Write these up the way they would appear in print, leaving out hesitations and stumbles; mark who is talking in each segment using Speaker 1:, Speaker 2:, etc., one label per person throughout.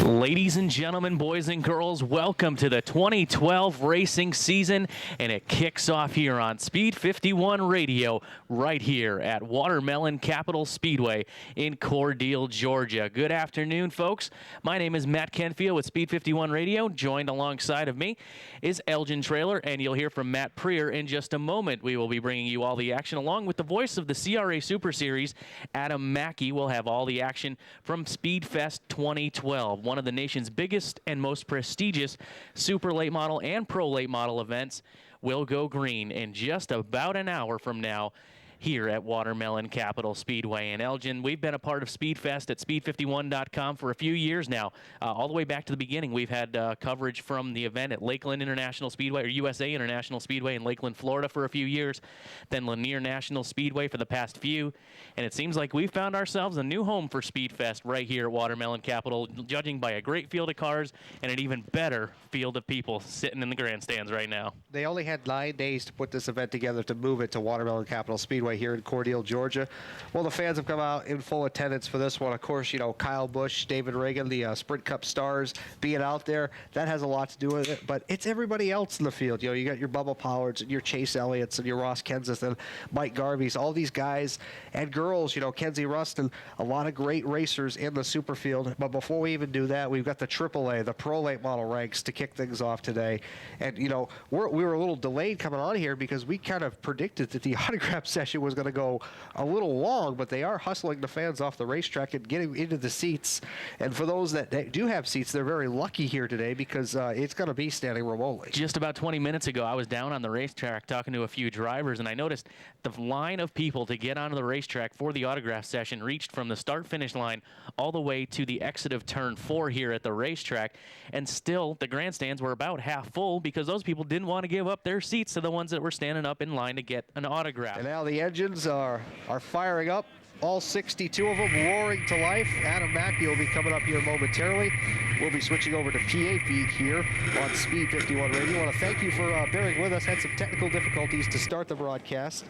Speaker 1: Ladies and gentlemen, boys and girls, welcome to the 2012 racing season, and it kicks off here on Speed 51 Radio right here at Watermelon Capital Speedway in Cordele, Georgia. Good afternoon, folks. My name is Matt Kenfield with Speed 51 Radio. Joined alongside of me is Elgin Trailer, and you'll hear from Matt Preer in just a moment. We will be bringing you all the action along with the voice of the CRA Super Series. Adam Mackey will have all the action from SpeedFest 2012, one of the nation's biggest and most prestigious super late model and pro late model events. Will go green in just about an hour from now here at Watermelon Capital Speedway. And Elgin, we've been a part of SpeedFest at speed51.com for a few years now. All the way back to the beginning, we've had coverage from the event at Lakeland International Speedway, or USA International Speedway in Lakeland, Florida for a few years, then Lanier National Speedway for the past few. And it seems like we've found ourselves a new home for SpeedFest right here at Watermelon Capital, judging by a great field of cars and an even better field of people sitting in the grandstands right now.
Speaker 2: They only had 9 days to put this event together to move it to Watermelon Capital Speedway here in Cordele, Georgia. Well, the fans have come out in full attendance for this one. Of course, you know, Kyle Busch, David Reagan, the Sprint Cup stars being out there, that has a lot to do with it, but it's everybody else in the field. You know, you got your Bubba Powards and your Chase Elliott's and your Ross Kenseth and Mike Garvey's, all these guys and girls, you know, Kenzie Rust, and a lot of great racers in the super field. But before we even do that, we've got the AAA, the Pro Late Model ranks to kick things off today. And, you know, we were a little delayed coming on here because we kind of predicted that the autograph session was going to go a little long, but they are hustling the fans off the racetrack and getting into the seats. And for those that do have seats, they're very lucky here today because it's going to be standing remotely.
Speaker 1: Just about 20 minutes ago, I was down on the racetrack talking to a few drivers, and I noticed the line of people to get onto the racetrack for the autograph session reached from the start-finish line all the way to the exit of turn 4 here at the racetrack. And still, the grandstands were about half full because those people didn't want to give up their seats to the ones that were standing up in line to get an autograph.
Speaker 2: And now the engines are firing up. All 62 of them roaring to life. Adam Mackey will be coming up here momentarily. We'll be switching over to PA feed here on Speed 51 Radio. I want to thank you for bearing with us. Had some technical difficulties to start the broadcast.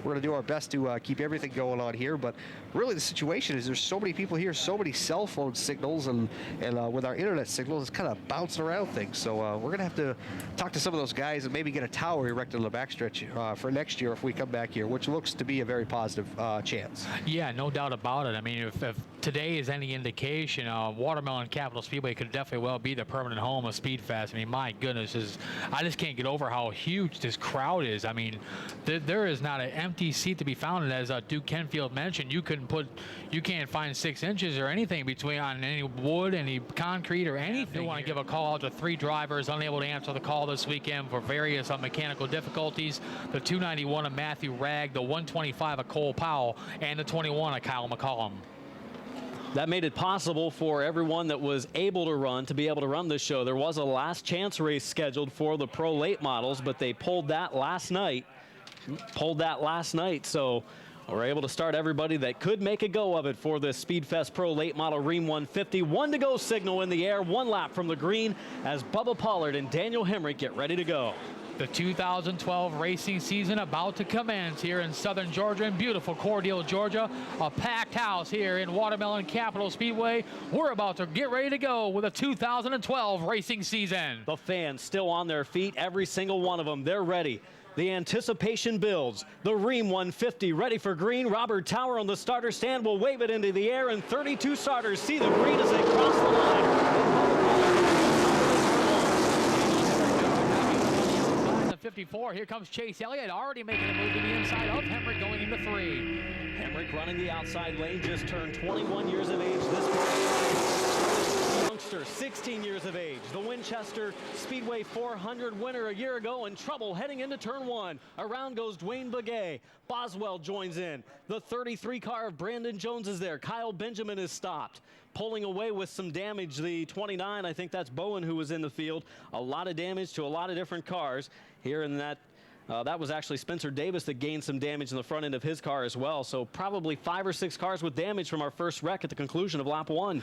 Speaker 2: We're going to do our best to keep everything going on here, but really the situation is there's so many people here, so many cell phone signals, and with our internet signals, it's kind of bouncing around things. So we're going to have to talk to some of those guys and maybe get a tower erected on the backstretch for next year if we come back here, which looks to be a very positive chance.
Speaker 3: Yeah, no doubt about it. I mean, if today is any indication, Watermelon Capital Speedway could definitely well be the permanent home of SpeedFest. I mean, my goodness, I just can't get over how huge this crowd is. I mean, there is not an empty seat to be found, and as Duke Kenfield mentioned, you can't find 6 inches or anything between on any wood, any concrete, or anything. We want to give a call out to 3 drivers unable to answer the call this weekend for various mechanical difficulties. The 291 of Matthew Ragg, the 125 of Cole Powell, and the 21 of Kyle McCollum.
Speaker 4: That made it possible for everyone that was able to run to be able to run this show. There was a last chance race scheduled for the pro late models, but they pulled that last night. So we're able to start everybody that could make a go of it for this SpeedFest Pro Late Model Ream 150. 1 to go signal in the air, 1 lap from the green as Bubba Pollard and Daniel Hemrick get ready to go.
Speaker 3: The 2012 racing season about to commence here in southern Georgia, in beautiful Cordele, Georgia. A packed house here in Watermelon Capital Speedway. We're about to get ready to go with a 2012 racing season.
Speaker 4: The fans still on their feet, every single one of them. They're ready. The anticipation builds. The Ream 150 ready for green. Robert Tower on the starter stand will wave it into the air, and 32 starters see the green as they cross the line.
Speaker 3: 54, here comes Chase Elliott, already making a move to the inside of Hemrick, going into 3.
Speaker 4: Hemrick running the outside lane, just turned 21 years of age this youngster, 16 years of age. The Winchester Speedway 400 winner a year ago, in trouble heading into turn 1. Around goes Dwayne Begay. Boswell joins in. The 33 car of Brandon Jones is there. Kyle Benjamin is stopped. Pulling away with some damage, the 29, I think that's Bowen who was in the field. A lot of damage to a lot of different cars here in that. That was actually Spencer Davis that gained some damage in the front end of his car as well. So probably 5 or 6 cars with damage from our first wreck at the conclusion of lap 1.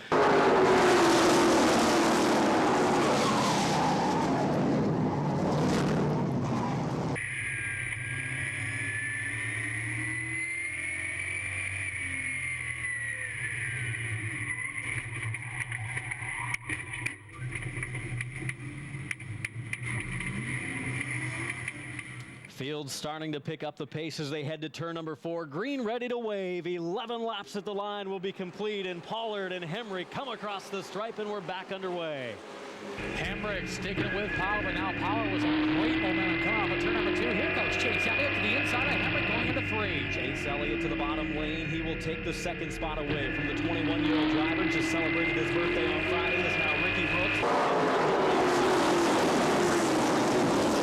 Speaker 4: Field starting to pick up the pace as they head to turn number 4. Green ready to wave. 11 laps at the line will be complete, and Pollard and Hemrick come across the stripe, and we're back underway.
Speaker 3: Hemrick sticking with Pollard, but now Pollard was on great momentum coming off of turn number 2. Here goes Chase Elliott to the inside of Hemrick going into 3.
Speaker 4: Chase Elliott to the bottom lane. He will take the second spot away from the 21-year-old driver. Just celebrated his birthday on Friday. Is now Ricky Brooks.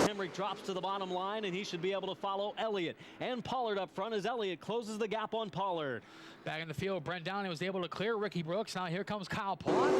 Speaker 4: Hemrick drops to the bottom line, and he should be able to follow Elliott and Pollard up front as Elliott closes the gap on Pollard.
Speaker 3: Back in the field, Brent Downey was able to clear Ricky Brooks. Now here comes Kyle Plott.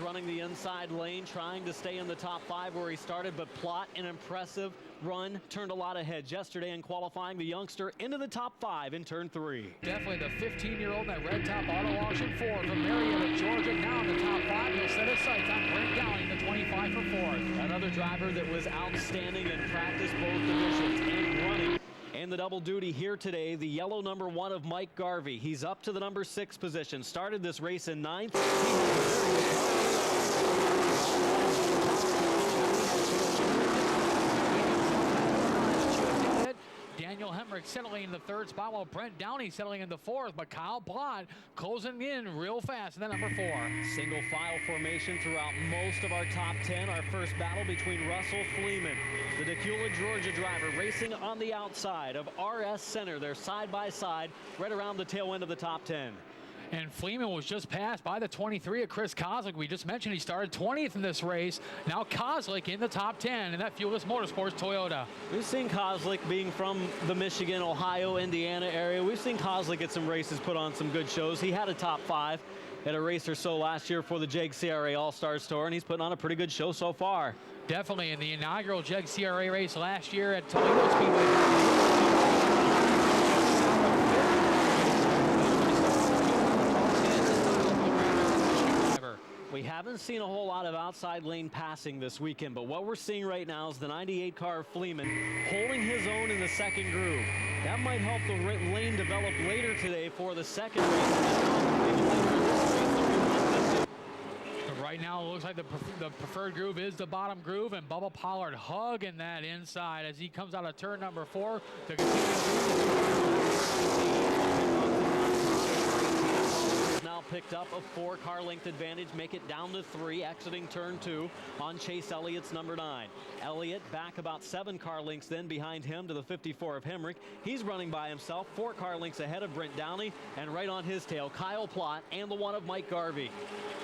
Speaker 4: Running the inside lane, trying to stay in the top 5 where he started, but Plott, an impressive run, turned a lot of heads yesterday in qualifying. The youngster into the top 5 in turn 3.
Speaker 3: Definitely the 15-year-old in that red top auto auction 4 from Marietta, Georgia. Now in the top 5, he'll set his sights on Brent Downey, the 25 for 4th.
Speaker 4: Another driver that was outstanding in practice, both divisions, and running. And the double duty here today, the yellow number 1 of Mike Garvey. He's up to the number 6 position. Started this race in 9th.
Speaker 3: Daniel Hemrick settling in the 3rd spot, while Brent Downey settling in the 4th, but Kyle Plott closing in real fast in the number 4.
Speaker 4: Single file formation throughout most of our top 10. Our first battle between Russell Fleeman, the Decula, Georgia driver, racing on the outside of RS Center. They're side by side right around the tail end of the top 10.
Speaker 3: And Fleeman was just passed by the 23 of Chris Kozlik. We just mentioned he started 20th in this race. Now Kozlik in the top 10 in that Fuelless Motorsports Toyota.
Speaker 4: We've seen Kozlik, being from the Michigan, Ohio, Indiana area, we've seen Kozlik at some races put on some good shows. He had a top 5 at a race or so last year for the JEGS CRA All-Stars Tour, and he's putting on a pretty good show so far.
Speaker 3: Definitely in the inaugural JEGS CRA race last year at Toledo Speedway.
Speaker 4: We haven't seen a whole lot of outside lane passing this weekend, but what we're seeing right now is the 98 car of Fleeman holding his own in the second groove. That might help the lane develop later today for the second race.
Speaker 3: Right now, it looks like the preferred groove is the bottom groove, and Bubba Pollard hugging that inside as he comes out of turn number 4 to continue.
Speaker 4: Now picked up a 4-car length advantage, make it down to 3, exiting turn 2 on Chase Elliott's number 9. Elliott back about 7-car lengths then behind him to the 54 of Hemrick. He's running by himself, 4-car lengths ahead of Brent Downey, and right on his tail, Kyle Plott and the 1 of Mike Garvey.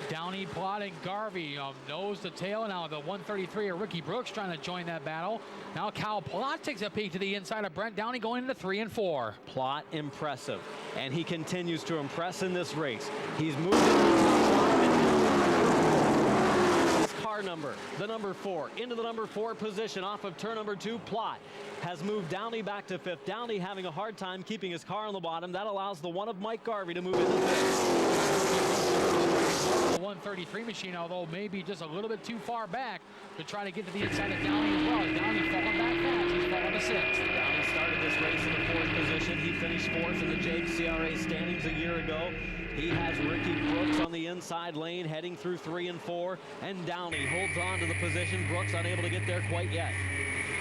Speaker 3: Downey, Plott, and Garvey nose to tail. Now the 133 of Ricky Brooks trying to join that battle. Now Kyle Plott takes a peek to the inside of Brent Downey going into 3 and 4.
Speaker 4: Plott impressive, and he continues to impress in this race. He's moving his car number, the number 4, into the number 4 position off of turn number 2. Plott has moved Downey back to 5th. Downey having a hard time keeping his car on the bottom. That allows the 1 of Mike Garvey to move into 5th.
Speaker 3: The 133 machine, although maybe just a little bit too far back to try to get to the inside of Downey as well. Downey falling back fast. He's falling to 6th.
Speaker 4: Downey started this race in the 4th position. He finished 4th in the JEGS CRA standings a year ago. He has Ricky Brooks on the inside lane heading through 3 and 4, and Downey holds on to the position. Brooks unable to get there quite yet.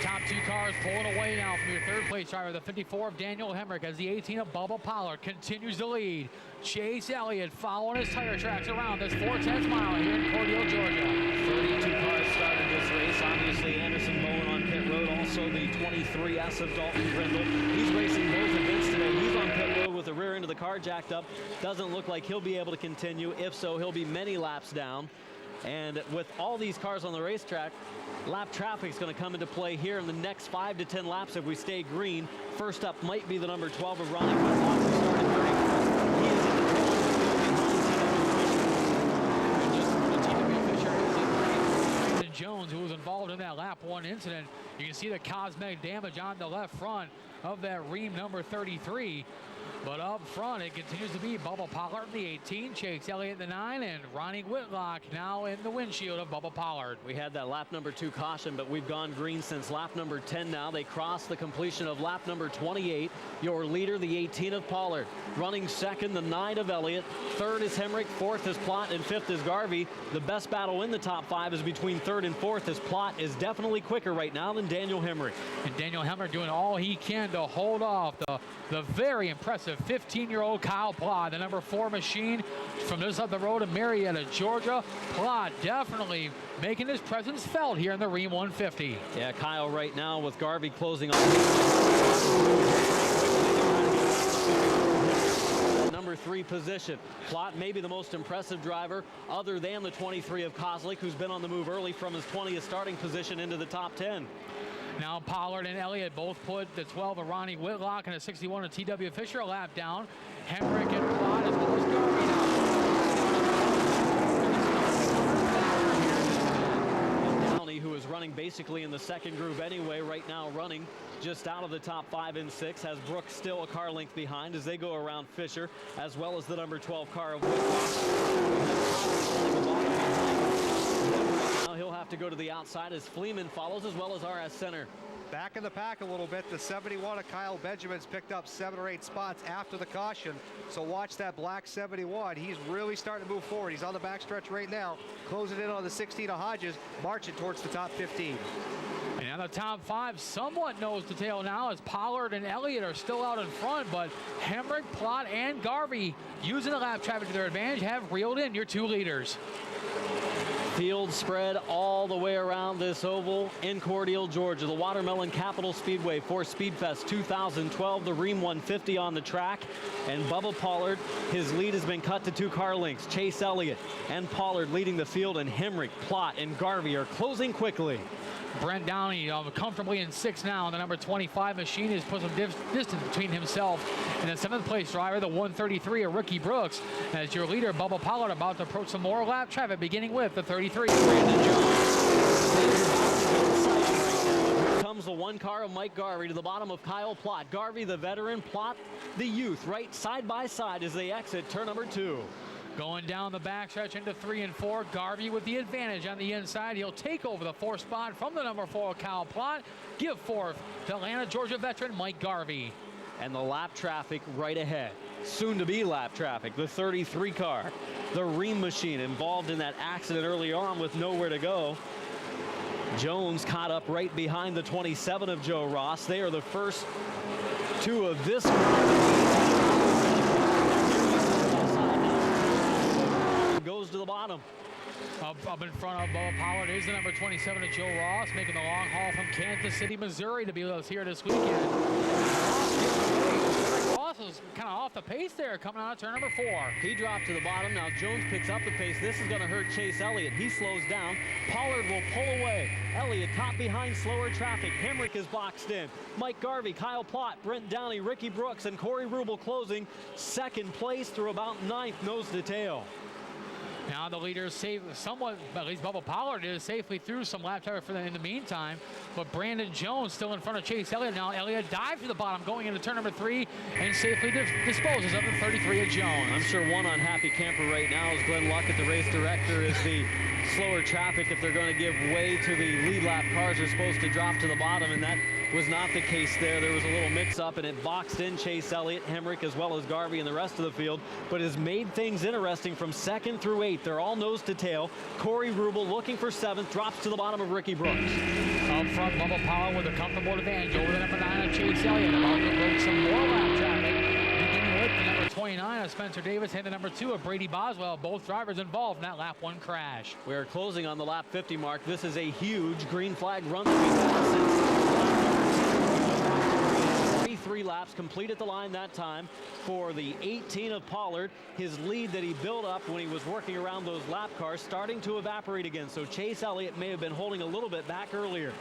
Speaker 3: Top 2 cars pulling away now from your 3rd place driver, the 54 of Daniel Hemrick, as the 18 of Bubba Pollard continues to lead. Chase Elliott following his tire tracks around this 4/10 mile here in Cordele, Georgia.
Speaker 4: 32 cars started this race. Obviously, Anderson Bowen on pit road. Also, the 23S of Dalton Grindle. He's racing both events today. He's on pit road with the rear end of the car jacked up. Doesn't look like he'll be able to continue. If so, he'll be many laps down. And with all these cars on the racetrack, lap traffic is going to come into play here in the next 5 to 10 laps if we stay green. First up might be the number 12 of Ronnie Whitlock, who started 30. He is in the
Speaker 3: Brandon Jones, who was involved in that lap 1 incident. You can see the cosmetic damage on the left front of that Ream number 33. But up front, it continues to be Bubba Pollard in the 18, Chase Elliott in the 9, and Ronnie Whitlock now in the windshield of Bubba Pollard.
Speaker 4: We had that lap number 2 caution, but we've gone green since lap number 10 now. They cross the completion of lap number 28. Your leader, the 18 of Pollard. Running second, the 9 of Elliott. Third is Hemrick, fourth is Plott, and fifth is Garvey. The best battle in the top 5 is between third and fourth, as Plott is definitely quicker right now than Daniel Hemrick.
Speaker 3: And Daniel Hemrick doing all he can to hold off the very impressive 15-year-old Kyle Plott, the number 4 machine from this up the road in Marietta, Georgia. Plott definitely making his presence felt here in the Ream 150.
Speaker 4: Yeah, Kyle right now with Garvey closing on number 3 position. Plott maybe the most impressive driver other than the 23 of Kozlik, who's been on the move early from his 20th starting position into the top 10.
Speaker 3: Now Pollard and Elliott both put the 12 of Ronnie Whitlock and a 61 of T.W. Fisher a lap down. Hemrick and Plott as well as Garvey now.
Speaker 4: Downey, who is running basically in the second group anyway, right now running just out of the top 5 and 6, has Brooks still a car length behind as they go around Fisher, as well as the number 12 car of Whitlock. Now he'll have to go to the outside as Fleeman follows, as well as RS Center.
Speaker 2: Back in the pack a little bit. The 71 of Kyle Benjamin's picked up 7 or 8 spots after the caution. So watch that black 71. He's really starting to move forward. He's on the backstretch right now, closing in on the 16 of Hodges, marching towards the top 15.
Speaker 3: And now the top 5 somewhat nose to tail now as Pollard and Elliott are still out in front, but Hemrick, Plott, and Garvey, using the lap traffic to their advantage, have reeled in your 2 leaders.
Speaker 4: Field spread all the way around this oval in Cordele, Georgia. The Watermelon Capital Speedway for SpeedFest 2012. The Ream 150 on the track. And Bubba Pollard, his lead has been cut to 2 car lengths. Chase Elliott and Pollard leading the field, and Hemrick, Plott, and Garvey are closing quickly.
Speaker 3: Brent Downey comfortably in 6th now. The number 25 machine has put some distance between himself and the 7th place driver, the 133 of Ricky Brooks, as your leader, Bubba Pollard, about to approach some more lap traffic, beginning with the 33 of Brandon Jones.
Speaker 4: Here comes the 1 car of Mike Garvey to the bottom of Kyle Plott. Garvey, the veteran, Plott, the youth, right side by side as they exit turn number 2.
Speaker 3: Going down the backstretch into 3 and 4, Garvey with the advantage on the inside. He'll take over the 4th spot from the number 4, Kyle Plott. Give 4th to Atlanta, Georgia veteran Mike Garvey.
Speaker 4: And the lap traffic right ahead. Soon to be lap traffic, the 33 car. The Ream machine involved in that accident early on with nowhere to go. Jones caught up right behind the 27 of Joe Ross. They are the first 2 of this goes to the bottom.
Speaker 3: Up in front of Bubba Pollard is the number 27 of Joe Ross, making the long haul from Kansas City, Missouri to be with us here this weekend. Ross is kind of off the pace there coming out of turn number 4.
Speaker 4: He dropped to the bottom. Now Jones picks up the pace. This is going to hurt Chase Elliott. He slows down. Pollard will pull away. Elliott caught behind slower traffic. Hemrick is boxed in. Mike Garvey, Kyle Plott, Brent Downey, Ricky Brooks, and Corey Rubel closing 2nd place through about 9th nose to tail.
Speaker 3: Now the leader is safe, somewhat, at least Bubba Pollard is safely through some lap traffic for them in the meantime. But Brandon Jones still in front of Chase Elliott. Now Elliott dives to the bottom going into turn number 3 and safely disposes of the 33 of Jones.
Speaker 4: I'm sure one unhappy camper right now is Glenn Luckett, the race director, is the slower traffic. If they're going to give way to the lead lap cars, are supposed to drop to the bottom, and that was not the case there. There was a little mix-up, and it boxed in Chase Elliott, Hemrick, as well as Garvey and the rest of the field, but has made things interesting from 2nd through 8th. They're all nose to tail. Corey Rubel looking for 7th, drops to the bottom of Ricky Brooks.
Speaker 3: Up front, Bubba Pollard with a comfortable advantage over the number 9 of Chase Elliott, about to break some more lap traffic, beginning with the number 29 of Spencer Davis and the number 2 of Brady Boswell, both drivers involved in that lap 1 crash.
Speaker 4: We are closing on the lap 50 mark. This is a huge green flag run that we've had since 3 laps complete at the line that time for the 18 of Pollard. His lead that he built up when he was working around those lap cars starting to evaporate again. So Chase Elliott may have been holding a little bit back earlier.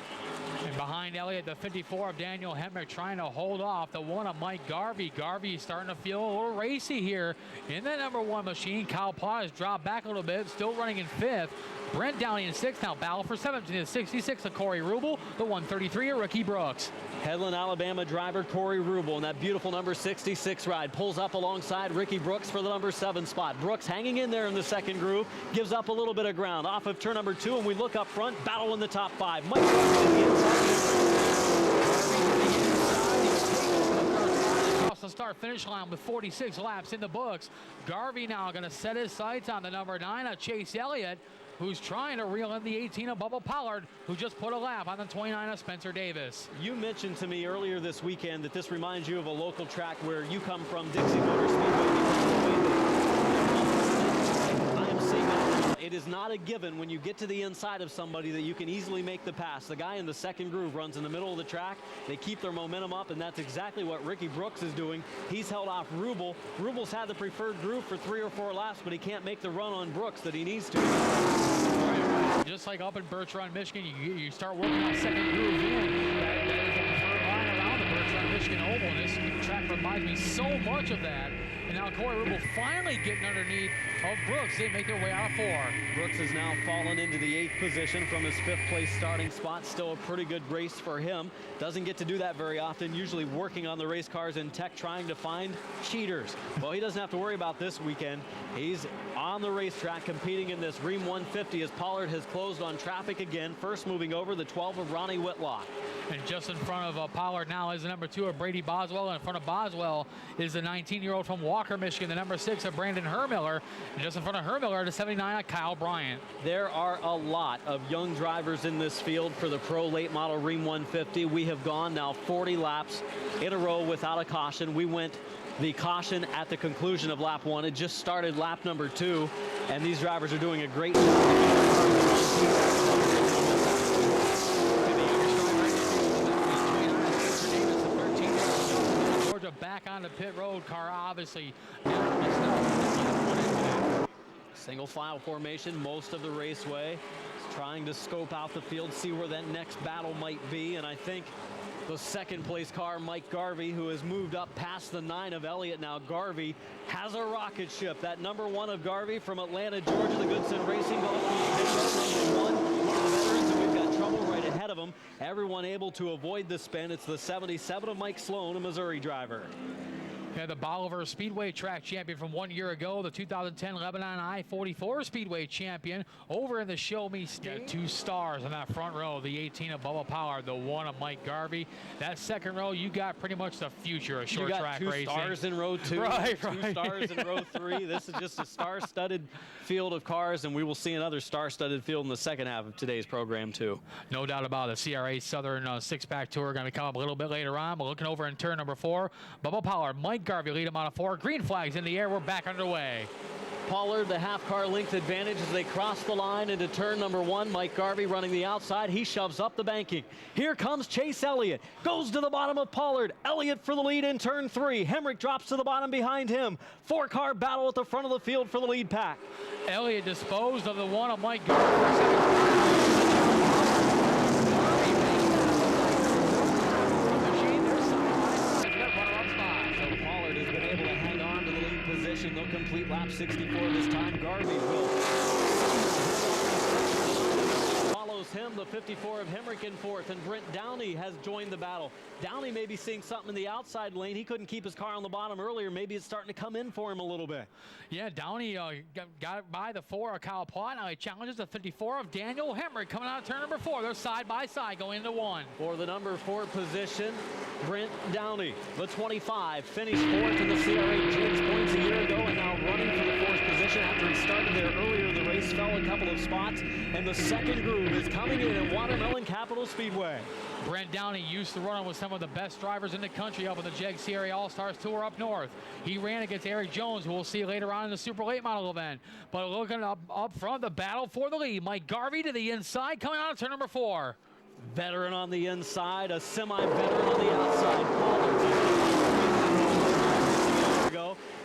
Speaker 3: And behind Elliott, the 54 of Daniel Hemrick trying to hold off the 1 of Mike Garvey. Garvey starting to feel a little racy here in the number 1 machine. Kyle Plott has dropped back a little bit, still running in 5th. Brent Downey in 6th. Now battle for 7th to the 66 of Corey Rubel, the 133 of Ricky Brooks.
Speaker 4: Headland, Alabama driver Corey Rubel in that beautiful number 66 ride pulls up alongside Ricky Brooks for the number 7 spot. Brooks hanging in there in the second groove, gives up a little bit of ground off of turn number 2, and we look up front, battle in the top 5. Mike Brooks in the inside.
Speaker 3: Across the start-finish line with 46 laps in the books. Garvey now going to set his sights on the number 9 of Chase Elliott, who's trying to reel in the 18 of Bubba Pollard, who just put a lap on the 29 of Spencer Davis.
Speaker 4: You mentioned to me earlier this weekend that this reminds you of a local track where you come from, Dixie Motor Speedway. I am seeing that. It is not a given when you get to the inside of somebody that you can easily make the pass. The guy in the second groove runs in the middle of the track. They keep their momentum up, and that's exactly what Ricky Brooks is doing. He's held off Rubel. Rubel's had the preferred groove for 3 or 4 laps, but he can't make the run on Brooks that he needs to.
Speaker 3: Just like up in Birch Run, Michigan, you start working on second groove in. That is the preferred line around the Birch Run, Michigan Oval. And this track reminds me so much of that. And now Corey Rubel finally getting underneath of Brooks. They make their way out of 4.
Speaker 4: Brooks has now fallen into the 8th position from his 5th place starting spot. Still a pretty good race for him. Doesn't get to do that very often, usually working on the race cars in tech, trying to find cheaters. Well, he doesn't have to worry about this weekend. He's on the racetrack competing in this Ream 150 as Pollard has closed on traffic again. First moving over, the 12 of Ronnie Whitlock.
Speaker 3: And just in front of Pollard now is the number 2 of Brady Boswell. And in front of Boswell is the 19-year-old from Walker, Michigan, the number 6 of Brandon Hermiller. And just in front of Hermiller, the 79 of Kyle Bryant.
Speaker 4: There are a lot of young drivers in this field for the Pro Late Model Ream 150. We have gone now 40 laps in a row without a caution. We went the caution at the conclusion of lap 1. It just started lap number 2, and these drivers are doing a great job.
Speaker 3: Back on the pit road car, obviously.
Speaker 4: Single file formation most of the raceway. He's trying to scope out the field, see where that next battle might be, and I think the second place car, Mike Garvey, who has moved up past the 9 of Elliott now. Garvey has a rocket ship. That number 1 of Garvey from Atlanta, Georgia, the Goodson Racing Golf. One of the veterans, and we've got trouble right ahead of him. Everyone able to avoid the spin. It's the 77 of Mike Sloan, a Missouri driver.
Speaker 3: Yeah, the Bolivar Speedway track champion from 1 year ago, the 2010 Lebanon I-44 Speedway champion over in the Show Me State. 2 stars in that front row, the 18 of Bubba Pollard, the 1 of Mike Garvey. That second row, you got pretty much the future of short track racing.
Speaker 4: 2 stars in row 2,
Speaker 3: right,
Speaker 4: 2 stars in row 3. This is just a star-studded field of cars, and we will see another star-studded field in the second half of today's program, too.
Speaker 3: No doubt about it. The CRA Southern Six-Pack Tour going to come up a little bit later on. But looking over in turn number 4, Bubba Pollard, Mike Garvey lead him out of 4. Green flags in the air. We're back underway.
Speaker 4: Pollard, the half-car length advantage as they cross the line into turn number 1. Mike Garvey running the outside. He shoves up the banking. Here comes Chase Elliott. Goes to the bottom of Pollard. Elliott for the lead in turn 3. Hemrick drops to the bottom behind him. 4-car battle at the front of the field for the lead pack.
Speaker 3: Elliott disposed of the 1 of Mike Garvey.
Speaker 4: They'll complete lap 64 this time. Garvey will. Follows him, the 54 of Hemrick in 4th, and Brent Downey has joined the battle. Downey may be seeing something in the outside lane. He couldn't keep his car on the bottom earlier. Maybe it's starting to come in for him a little bit.
Speaker 3: Yeah, Downey got by the 4 of Kyle Plott. Now he challenges the 54 of Daniel Hemrick coming out of turn number 4. They're side by side going into 1.
Speaker 4: For the number 4 position, Brent Downey, the 25, finished 4th in the CRA JEGS points a year ago and now running for the 4th position after he started there earlier in the race, fell a couple of spots, and the second groove is coming in at Watermelon Capital Speedway.
Speaker 3: Brent Downey used to run with some of the best drivers in the country up on the JEGS CRA All-Stars Tour up north. He ran against Eric Jones, who we'll see later on in the Super Late Model event. But looking up front, the battle for the lead. Mike Garvey to the inside, coming out of turn number 4.
Speaker 4: Veteran on the inside, a semi-veteran on the outside.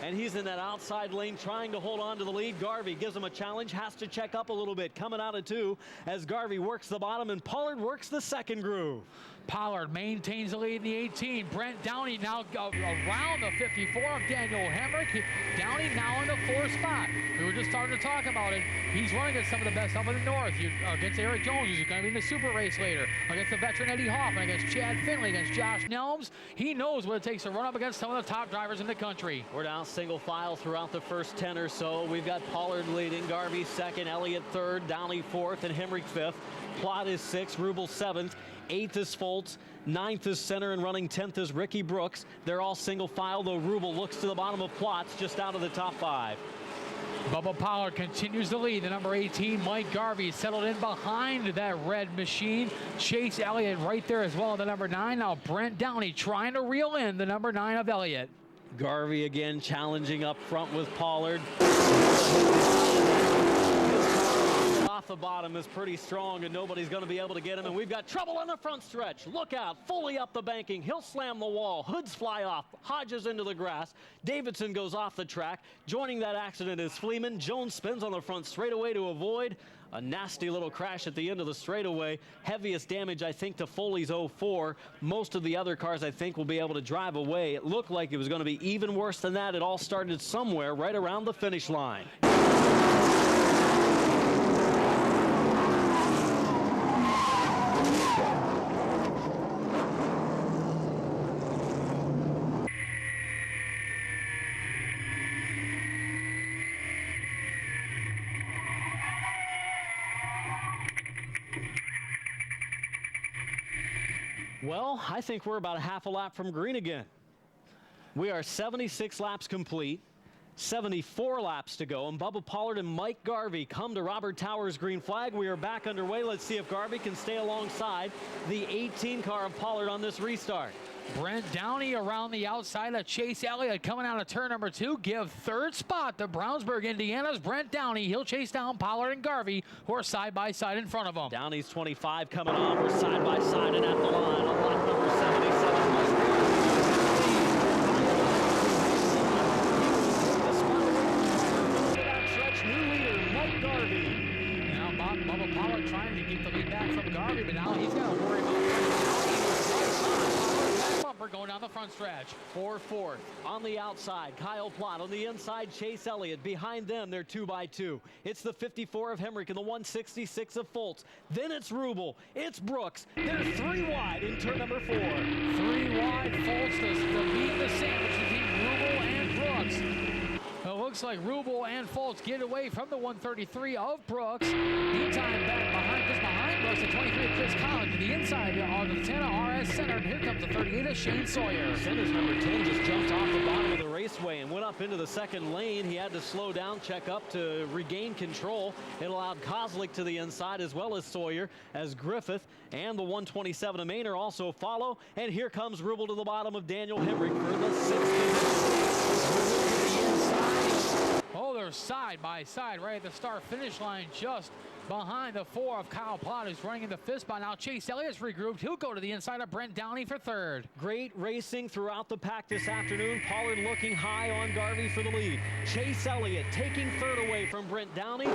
Speaker 4: and he's in that outside lane trying to hold on to the lead. Garvey gives him a challenge, has to check up a little bit, coming out of 2 as Garvey works the bottom and Pollard works the second groove.
Speaker 3: Pollard maintains the lead in the 18. Brent Downey now around the 54 of Daniel Hemrick. Downey now in the 4th spot. We were just starting to talk about it. He's running against some of the best up in the north. Against Eric Jones, who's going to be in the super race later. Against the veteran Eddie Hoffman, against Chad Finley, against Josh Nelms. He knows what it takes to run up against some of the top drivers in the country.
Speaker 4: We're now single file throughout the first 10 or so. We've got Pollard leading, Garvey second, Elliott third, Downey fourth, and Hemrick fifth. Plott is sixth, Rubel seventh. 8th is Foltz, 9th is Center, and running 10th is Ricky Brooks. They're all single file, though Rubel looks to the bottom of Plott's, just out of the top 5.
Speaker 3: Bubba Pollard continues to lead. The number 18, Mike Garvey, settled in behind that red machine. Chase Elliott right there as well, the number 9. Now Brent Downey trying to reel in the number 9 of Elliott.
Speaker 4: Garvey again challenging up front with Pollard. Off the bottom is pretty strong, and nobody's going to be able to get him. And we've got trouble on the front stretch. Look out, fully up the banking. He'll slam the wall. Hoods fly off. Hodges into the grass. Davidson goes off the track. Joining that accident is Fleeman. Jones spins on the front straightaway to avoid a nasty little crash at the end of the straightaway. Heaviest damage, I think, to Foley's 04. Most of the other cars, I think, will be able to drive away. It looked like it was going to be even worse than that. It all started somewhere right around the finish line. Well, I think we're about a half a lap from green again. We are 76 laps complete, 74 laps to go, and Bubba Pollard and Mike Garvey come to Robert Towers' green flag. We are back underway. Let's see if Garvey can stay alongside the 18 car of Pollard on this restart.
Speaker 3: Brent Downey around the outside of Chase Elliott coming out of turn number 2. Give 3rd spot to Brownsburg, Indiana's Brent Downey. He'll chase down Pollard and Garvey, who are side by side in front of him.
Speaker 4: Downey's 25 coming on. We're side by side and at the line on lap number 77. Stretch new leader, Mike Garvey.
Speaker 3: Now Bubba Pollard trying to get the lead back from Garvey, but now he's got to worry about bumper going down the front stretch.
Speaker 4: 4-4 on the outside, Kyle Plott. On the inside, Chase Elliott. Behind them, they're 2x2. It's the 54 of Hemrick and the 166 of Foltz. Then it's Rubel. It's Brooks. They're 3 wide in turn number 4.
Speaker 3: 3 wide, Foltz, the meat of the sandwich between Rubel and Brooks. It looks like Rubel and Foltz get away from the 133 of Brooks. Meantime, back behind Brooks, the 23 of Chris Collins. To the inside of the 10 of RS Center. And here comes the 38 of Shane Sawyer.
Speaker 4: Center's number 10 just jumped off the bottom of the raceway and went up into the second lane. He had to slow down, check up to regain control. It allowed Kozlik to the inside as well as Sawyer, as Griffith and the 127 of Maynard also follow. And here comes Rubel to the bottom of Daniel Hemrick for the 16th.
Speaker 3: Oh, they're side by side right at the start-finish line, just behind the 4 of Kyle Plott, who's running in the 5th spot. Now Chase Elliott's regrouped. He'll go to the inside of Brent Downey for 3rd.
Speaker 4: Great racing throughout the pack this afternoon. Pollard looking high on Garvey for the lead. Chase Elliott taking 3rd away from Brent Downey.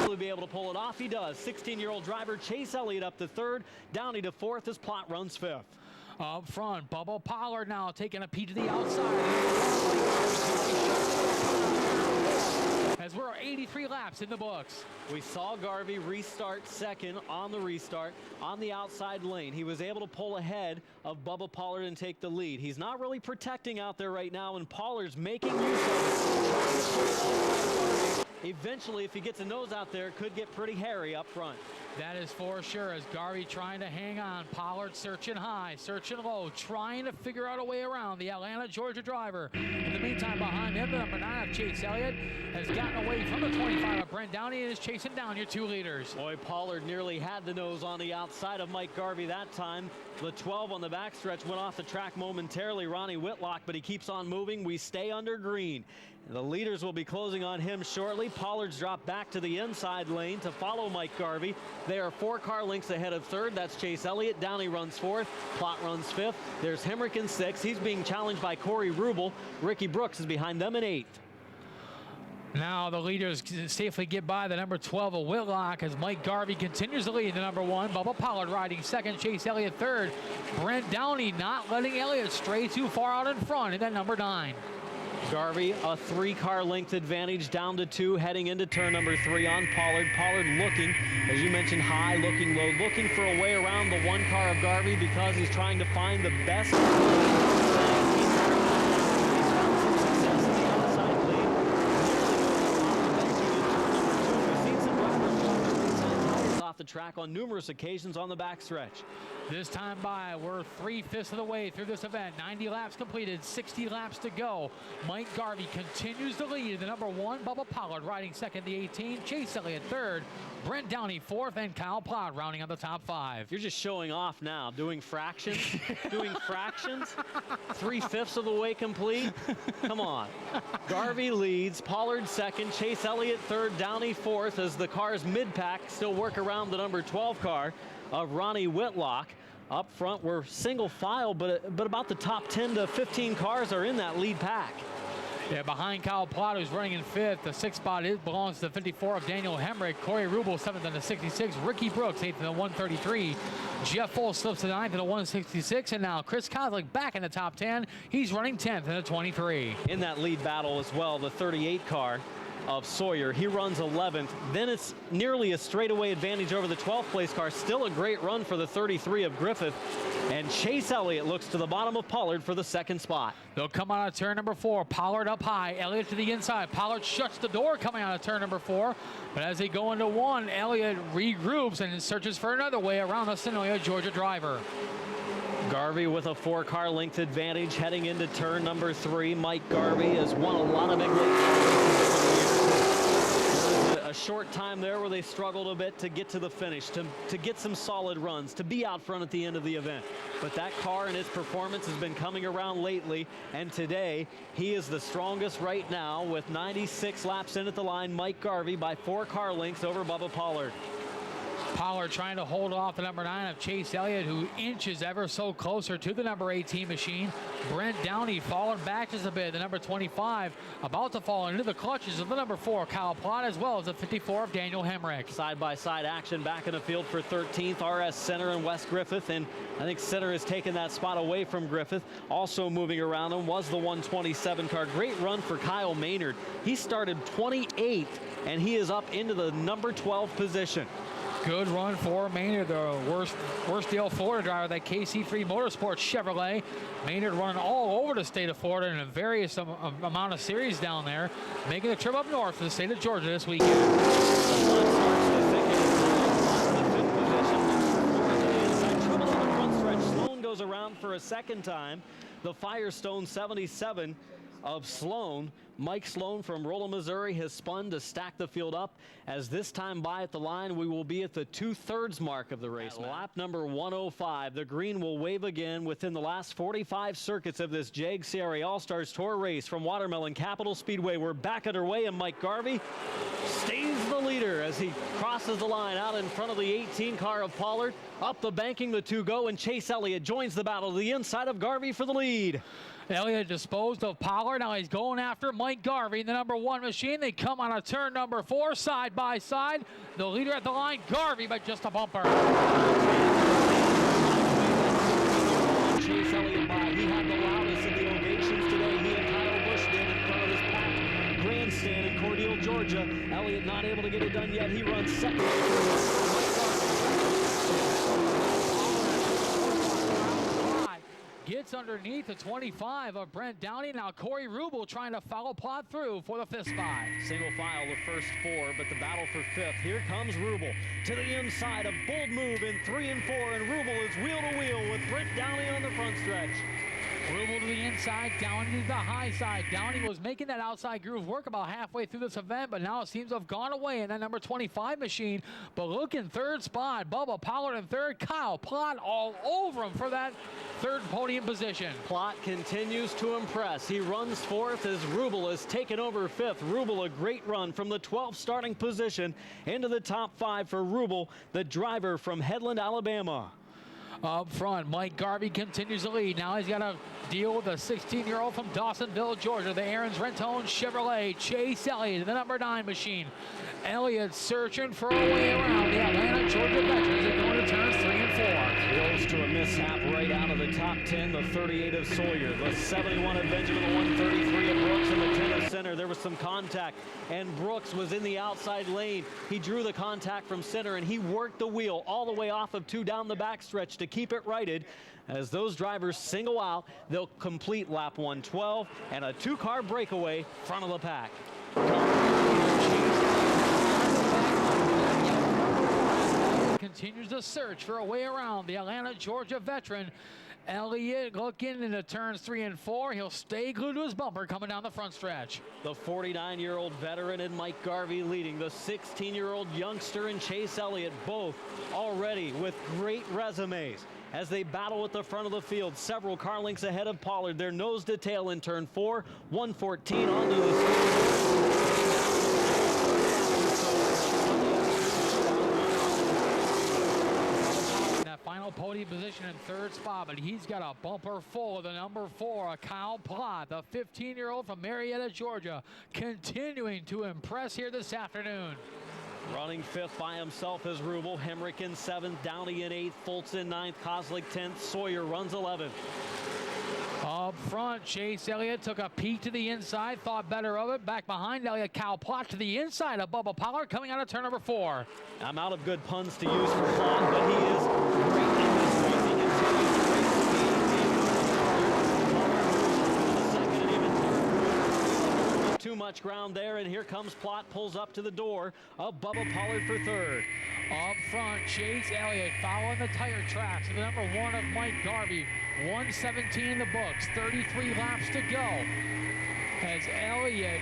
Speaker 4: Will be able to pull it off? He does. 16-year-old driver Chase Elliott up to 3rd. Downey to 4th as Plott runs 5th.
Speaker 3: Up front, Bubba Pollard now taking a peek to the outside. As we're 83 laps in the books.
Speaker 4: We saw Garvey restart second on the restart on the outside lane. He was able to pull ahead of Bubba Pollard and take the lead. He's not really protecting out there right now, and Pollard's making use of it. Eventually, if he gets a nose out there, it could get pretty hairy up front.
Speaker 3: That is for sure, as Garvey trying to hang on. Pollard searching high, searching low, trying to figure out a way around the Atlanta, Georgia driver. In the meantime, behind him, the number 9 of Chase Elliott has gotten away from the 25 of Brent Downey and is chasing down your 2 leaders.
Speaker 4: Boy, Pollard nearly had the nose on the outside of Mike Garvey that time. The 12 on the backstretch went off the track momentarily, Ronnie Whitlock, but he keeps on moving. We stay under green. The leaders will be closing on him shortly. Pollard's dropped back to the inside lane to follow Mike Garvey. They are 4 car lengths ahead of third. That's Chase Elliott. Downey runs fourth. Plott runs fifth. There's Hemrick in sixth. He's being challenged by Corey Rubel. Ricky Brooks is behind them in eighth.
Speaker 3: Now the leaders safely get by the number 12 of Whitlock as Mike Garvey continues to lead the number 1. Bubba Pollard riding second, Chase Elliott third. Brent Downey not letting Elliott stray too far out in front in that number 9.
Speaker 4: Garvey, a 3-car length advantage down to 2, heading into turn number 3 on Pollard. Pollard looking, as you mentioned, high, looking low, looking for a way around the 1 car of Garvey because he's trying to find the best. The track on numerous occasions on the backstretch.
Speaker 3: This time by, we're 3/5 of the way through this event. 90 laps completed, 60 laps to go. Mike Garvey continues to lead the number 1. Bubba Pollard riding second, the 18. Chase Elliott third. Brent Downey fourth, and Kyle Plott rounding out the top 5.
Speaker 4: You're just showing off now, doing fractions, doing fractions. 3/5 of the way complete. Come on. Garvey leads, Pollard second, Chase Elliott third, Downey fourth as the cars mid-pack still work around the number 12 car of Ronnie Whitlock. Up front, we're single file, but about the top 10 to 15 cars are in that lead pack.
Speaker 3: Yeah, behind Kyle Plott, who's running in 5th. The 6th spot belongs to the 54 of Daniel Hemrick. Corey Rubel 7th in the 66. Ricky Brooks 8th in the 133. Jeff Full slips to 9th in the 166. And now Chris Kozlik back in the top 10. He's running 10th in the 23.
Speaker 4: In that lead battle as well, the 38 car of Sawyer. He runs 11th. Then it's nearly a straightaway advantage over the 12th place car. Still a great run for the 33 of Griffith. And Chase Elliott looks to the bottom of Pollard for the 2nd spot.
Speaker 3: They'll come out of turn number 4. Pollard up high. Elliott to the inside. Pollard shuts the door coming out of turn number 4. But as they go into 1, Elliott regroups and searches for another way around the Senoia, Georgia driver.
Speaker 4: Garvey with a 4-car length advantage heading into turn number 3. Mike Garvey has won a lot of big races. A short time there where they struggled a bit to get to the finish, to get some solid runs, to be out front at the end of the event. But that car and its performance has been coming around lately, and today he is the strongest right now with 96 laps in at the line. Mike Garvey by 4 car lengths over Bubba Pollard.
Speaker 3: Pollard trying to hold off the number 9 of Chase Elliott, who inches ever so closer to the number 18 machine. Brent Downey falling back just a bit. The number 25 about to fall into the clutches of the number 4, Kyle Plott, as well as the 54 of Daniel Hemrick.
Speaker 4: Side-by-side action back in the field for 13th, RS Center and Wes Griffith. And I think Center has taken that spot away from Griffith. Also moving around him was the 127 car. Great run for Kyle Maynard. He started 28th, and he is up into the number 12 position.
Speaker 3: Good run for Maynard, the worst deal Florida driver, that KC3 Motorsports Chevrolet. Maynard running all over the state of Florida in a various amount of series down there, making the trip up north to the state of Georgia this weekend.
Speaker 4: Sloan goes around for a 2nd time. The Firestone 77 of Sloan. Mike Sloan from Rolla, Missouri has spun to stack the field up. As this time by at the line, we will be at the 2/3 mark of the race. Lap number 105. The green will wave again within the last 45 circuits of this JEGS CRA All-Stars Tour race from Watermelon Capital Speedway. We're back underway, and Mike Garvey stays the leader as he crosses the line out in front of the 18 car of Pollard. Up the banking, the 2 go, and Chase Elliott joins the battle to the inside of Garvey for the lead.
Speaker 3: Elliott disposed of Pollard. Now he's going after Mike Garvey, the number 1 machine. They come on a turn number 4, side by side. The leader at the line, Garvey, but just a bumper.
Speaker 4: Chase Elliott by. He had the loudest of the ovations today. He and Kyle Busch did in front of his packed grandstand in Cordele, Georgia. Elliott not able to get it done yet. He runs second.
Speaker 3: Gets underneath the 25 of Brent Downey. Now Corey Rubel trying to follow Plott through for the 5th spot.
Speaker 4: Single file the first 4, but the battle for 5th. Here comes Rubel to the inside. A bold move in 3 and 4, and Rubel is wheel to wheel with Brent Downey on the front stretch.
Speaker 3: Rubel to the inside, Downey to the high side. Downey was making that outside groove work about halfway through this event, but now it seems to have gone away in that number 25 machine. But look in third spot, Bubba Pollard in third, Kyle Plott all over him for that third podium position.
Speaker 4: Plott continues to impress. He runs fourth as Rubel has taken over fifth. Rubel, a great run from the 12th starting position into the top 5 for Rubel, the driver from Headland, Alabama.
Speaker 3: Up front, Mike Garvey continues to lead. Now he's got to deal with a 16-year-old from Dawsonville, Georgia, the Aaron's Rentone Chevrolet. Chase Elliott, the number 9 machine. Elliott searching for a way around the Atlanta, Georgia veterans. They're going to turns 3 and 4.
Speaker 4: Close to a mishap right out of the top 10. The 38 of Sawyer, the 71 of Benjamin, the 133 of Brooks, and the 10 of Center. There was some contact, and Brooks was in the outside lane. He drew the contact from Center, and he worked the wheel all the way off of 2 down the backstretch to keep it righted. As those drivers single out, they'll complete lap 112 and a 2-car breakaway front of the pack.
Speaker 3: Continues to search for a way around the Atlanta, Georgia veteran. Elliott looking into turns 3 and 4. He'll stay glued to his bumper coming down the front stretch.
Speaker 4: The 49-year-old veteran and Mike Garvey leading. The 16-year-old youngster and Chase Elliott, both already with great resumes. As they battle at the front of the field, several car lengths ahead of Pollard. They're nose to tail in turn 4, 114 onto the
Speaker 3: that final podium position in third spot, but he's got a bumper full of the number 4, Kyle Plott, the 15-year-old from Marietta, Georgia, continuing to impress here this afternoon.
Speaker 4: Running 5th by himself is Rubel. Hemrick in 7th, Downey in 8th, Fultz in 9th, Kozlik 10th, Sawyer runs 11th.
Speaker 3: Up front, Chase Elliott took a peek to the inside, thought better of it. Back behind Elliott, Kyle Plott to the inside of Bubba Pollard coming out of turn number 4.
Speaker 4: I'm out of good puns to use for Plott, but he is great in this race. He continues to race too much ground there, and here comes Plott, pulls up to the door of Bubba Pollard for 3rd.
Speaker 3: Up front, Chase Elliott following the tire tracks of the number 1 of Mike Garvey. 117 in the books, 33 laps to go. As Elliott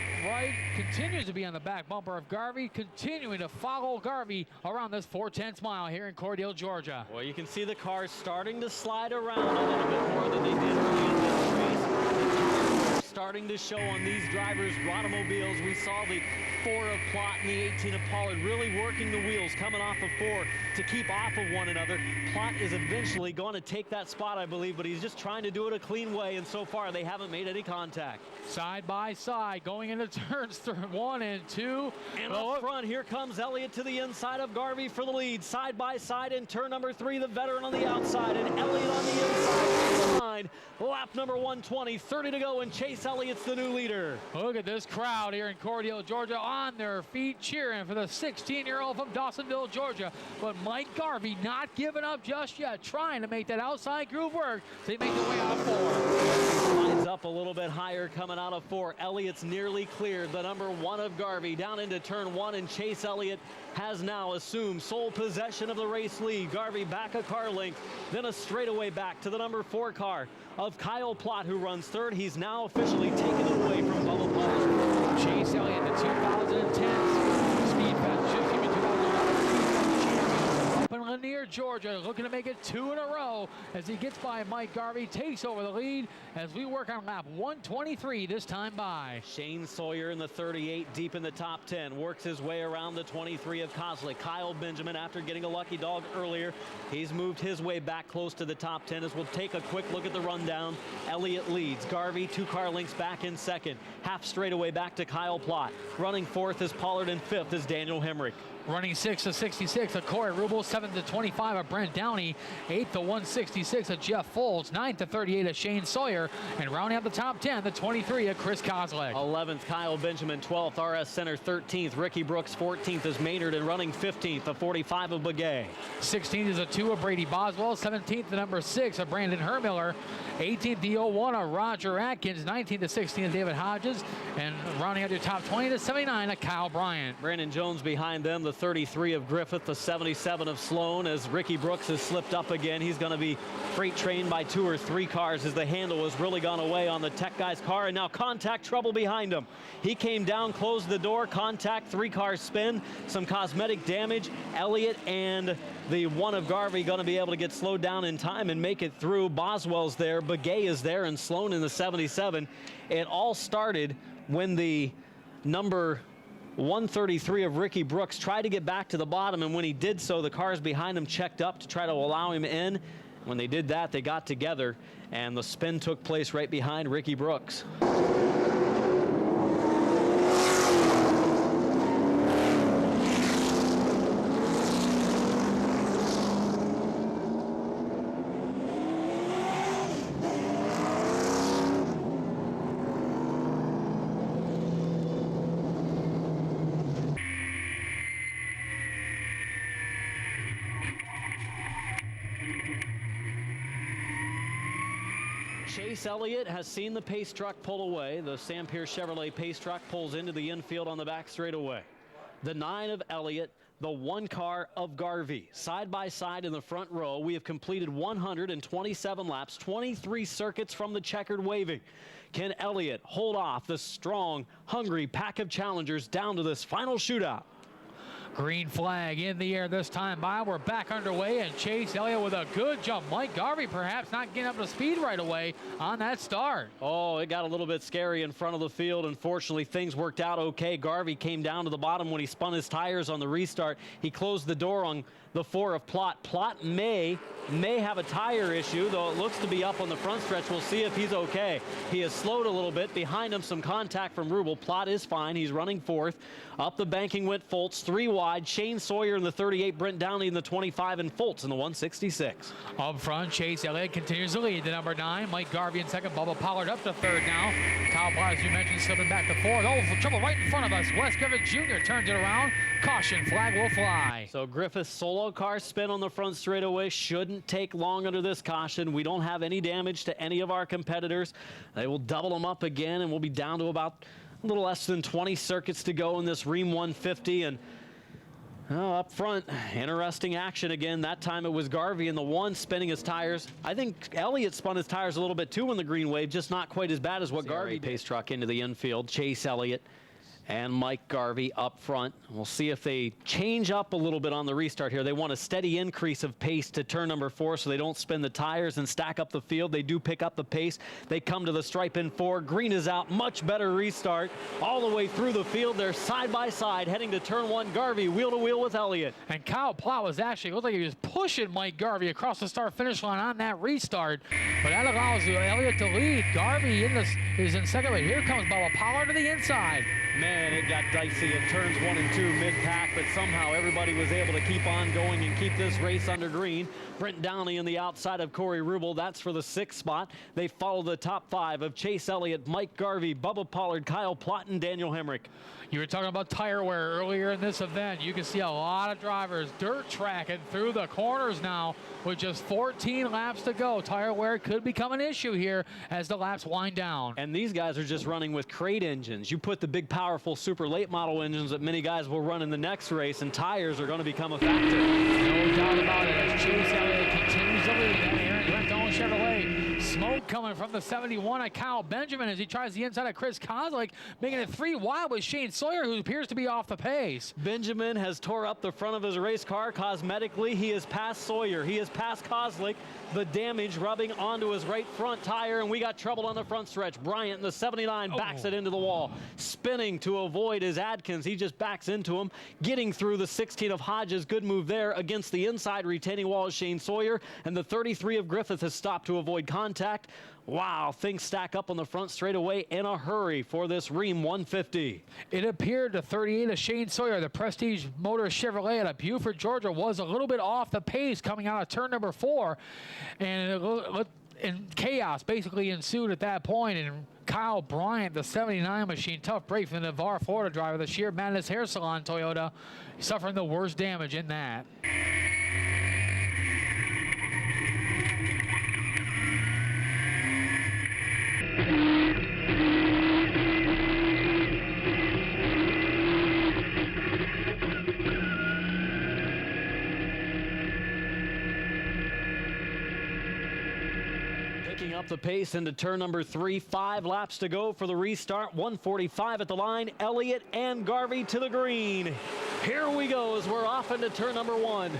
Speaker 3: continues to be on the back bumper of Garvey, continuing to follow Garvey around this 4/10 mile here in Cordele, Georgia.
Speaker 4: Well, you can see the cars starting to slide around a little bit more than they did early in this race. Starting to show on these drivers' automobiles. We saw the 4 of Plott and the 18 of Pollard really working the wheels coming off of 4 to keep off of one another. Plott is eventually going to take that spot, I believe, but he's just trying to do it a clean way, and so far they haven't made any contact.
Speaker 3: Side by side, going into turns 1 and 2.
Speaker 4: And up front, here comes Elliott to the inside of Garvey for the lead. Side by side in turn number 3, the veteran on the outside, and Elliott on the inside. Line. Lap number 120, 30 to go, and Chase Elliott's the new leader.
Speaker 3: Look at this crowd here in Cordele, Georgia, on their feet cheering for the 16-year-old from Dawsonville, Georgia. But Mike Garvey not giving up just yet, trying to make that outside groove work. They make their way out of 4.
Speaker 4: Lines up a little bit higher coming out of 4. Elliott's nearly cleared the number 1 of Garvey down into turn 1, and Chase Elliott has now assumed sole possession of the race lead. Garvey back a car length, then a straightaway back to the number 4 car of Kyle Plott, who runs 3rd. He's now officially taken it away from Bubba Pollard.
Speaker 3: Chase Elliott, the 2010 SpeedFest, champion up in Lanier, Georgia, looking to make it 2 in a row as he gets by Mike Garvey, takes over the lead as we work on lap 123 this time by.
Speaker 4: Shane Sawyer in the 38, deep in the top 10, works his way around the 23 of Kozlik. Kyle Benjamin, after getting a lucky dog earlier, he's moved his way back close to the top 10 as we'll take a quick look at the rundown. Elliott leads. Garvey 2 car lengths back in 2nd. Half straightaway back to Kyle Plott. Running 4th is Pollard, and 5th is Daniel Hemrick.
Speaker 3: Running 6 to 66 of Corey Rubel, 7 to 25 of Brent Downey, 8 to 166 of Jeff Foltz, 9 to 38 of Shane Sawyer, and rounding out the top 10, the 23 of Chris Kozlik.
Speaker 4: 11th, Kyle Benjamin, 12th, RS Center, 13th, Ricky Brooks, 14th is Maynard, and running 15th, the 45 of Begay.
Speaker 3: 16th is a 2 of Brady Boswell, 17th the number 6 of Brandon Hermiller, 18th the 01 of Roger Atkins, 19th to 16th David Hodges, and rounding out your top 20 to 79 of Kyle Bryant.
Speaker 4: Brandon Jones behind them, the 33 of Griffith, the 77 of Sloan, as as Ricky Brooks has slipped up again. He's going to be freight trained by 2 or 3 cars as the handle has really gone away on the tech guy's car, and now contact trouble behind him. He came down, closed the door, contact, 3 cars spin, some cosmetic damage. Elliott and the one of Garvey going to be able to get slowed down in time and make it through. Boswell's there, Begay is there, and Sloan in the 77. It all started when the number 133 of Ricky Brooks tried to get back to the bottom, and when he did so, the cars behind him checked up to try to allow him in. When they did that, they got together, and the spin took place right behind Ricky Brooks. Chase Elliott has seen the pace truck pull away. The Sam Pierce Chevrolet pace truck pulls into the infield on the back straightaway. The 9 of Elliott, the 1 car of Garvey. Side by side in the front row, we have completed 127 laps, 23 circuits from the checkered waving. Can Elliott hold off the strong, hungry pack of challengers down to this final shootout?
Speaker 3: Green flag in the air this time by. We're back underway, and Chase Elliott with a good jump. Mike Garvey perhaps not getting up to speed right away on that start.
Speaker 4: Oh, it got a little bit scary in front of the field. Unfortunately, things worked out okay. Garvey came down to the bottom when he spun his tires on the restart. He closed the door on the 4 of Plott. Plott may have a tire issue, though it looks to be up on the front stretch. We'll see if he's okay. He has slowed a little bit. Behind him, some contact from Rubel. Plott is fine. He's running 4th. Up the banking went Foltz, 3 wide. Shane Sawyer in the 38, Brent Downey in the 25, and Foltz in the 166.
Speaker 3: Up front, Chase Elliott continues to lead. The number 9, Mike Garvey in second. Bubba Pollard up to 3rd now. Kyle Plott, as you mentioned, slipping back to 4th. Oh, trouble right in front of us. Wes Griffith Jr. turns it around. Caution flag will fly.
Speaker 4: So Griffith's solo car spin on the front straightaway shouldn't take long under this caution. We don't have any damage to any of our competitors. They will double them up again, and we'll be down to about a little less than 20 circuits to go in this Ream 150. And up front, interesting action again. That time it was Garvey in the 1 spinning his tires. I think Elliott spun his tires a little bit too in the green wave, just not quite as bad as what Garvey pace truck into the infield. Chase Elliott and Mike Garvey up front. We'll see if they change up a little bit on the restart here. They want a steady increase of pace to turn number 4 so they don't spin the tires and stack up the field. They do pick up the pace. They come to the stripe in 4. Green is out. Much better restart. All the way through the field. They're side by side heading to turn 1. Garvey wheel to wheel with Elliott.
Speaker 3: And Kyle Plott was actually, looked like he was pushing Mike Garvey across the start finish line on that restart. But that allows Elliott to lead. Garvey is in second, but here comes Bubba Pollard to the inside.
Speaker 4: Man, it got dicey at turns 1 and 2 mid-pack, but somehow everybody was able to keep on going and keep this race under green. Brent Downey on the outside of Corey Rubel. That's for the 6th spot. They follow the top 5 of Chase Elliott, Mike Garvey, Bubba Pollard, Kyle Plott, and Daniel Hemrick.
Speaker 3: You were talking about tire wear earlier in this event. You can see a lot of drivers dirt tracking through the corners now with just 14 laps to go. Tire wear could become an issue here as the laps wind down.
Speaker 4: And these guys are just running with crate engines. You put the big, powerful, super late model engines that many guys will run in the next race, and tires are going to become a factor.
Speaker 3: No doubt about it as Chase Elliott continues to lead. That Aaron Brent Chevrolet. Smoke coming from the 71 of Kyle Benjamin as he tries the inside of Chris Kozlik, making it 3 wide with Shane Sawyer, who appears to be off the pace.
Speaker 4: Benjamin has tore up the front of his race car cosmetically. He is past Sawyer. He is past Kozlik. The damage rubbing onto his right front tire, and we got trouble on the front stretch. Bryant in the 79 backs it into the wall. Spinning to avoid his Adkins. He just backs into him. Getting through the 16 of Hodges. Good move there against the inside retaining wall of Shane Sawyer, and the 33 of Griffith has stopped to avoid contact. Wow, things stack up on the front straightaway in a hurry for this Ream 150.
Speaker 3: It appeared the 38 of Shane Sawyer, the Prestige Motors Chevrolet out of Buford, Georgia, was a little bit off the pace coming out of turn number 4. And chaos basically ensued at that point. And Kyle Bryant, the 79 machine, tough break from the Navarre, Florida driver, the Sheer Madness Hair Salon Toyota, suffering the worst damage in that.
Speaker 4: Picking up the pace into turn number 3, 5 laps to go for the restart. 145 at the line. Elliott and Garvey to the green. Here we go as we're off into turn number 1.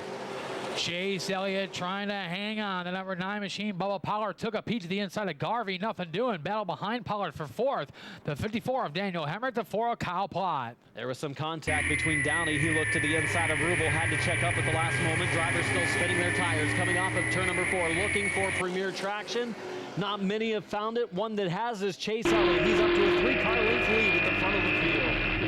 Speaker 3: Chase Elliott trying to hang on. The number 9 machine, Bubba Pollard, took a peek to the inside of Garvey. Nothing doing. Battle behind Pollard for 4th. The 54 of Daniel Hemrick, the 4 of Kyle Plott.
Speaker 4: There was some contact between Downey. He looked to the inside of Rubel, had to check up at the last moment. Drivers still spinning their tires. Coming off of turn number 4, looking for premier traction. Not many have found it. One that has is Chase Elliott. He's up to a 3-car length lead at the front of the field.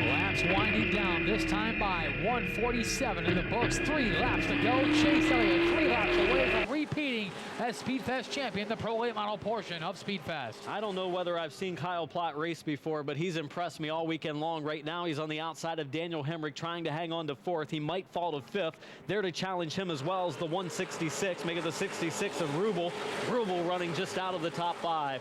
Speaker 3: Laps winding down, this time by 147 in the books. 3 laps to go. Chase Elliott 3 laps away from repeating as SpeedFest champion, the Pro Late Model portion of SpeedFest.
Speaker 4: I don't know whether I've seen Kyle Plott race before, but he's impressed me all weekend long. Right now, he's on the outside of Daniel Hemrick, trying to hang on to 4th. He might fall to 5th. There to challenge him as well as the 166, make it the 66 of Rubel. Rubel running just out of the top 5.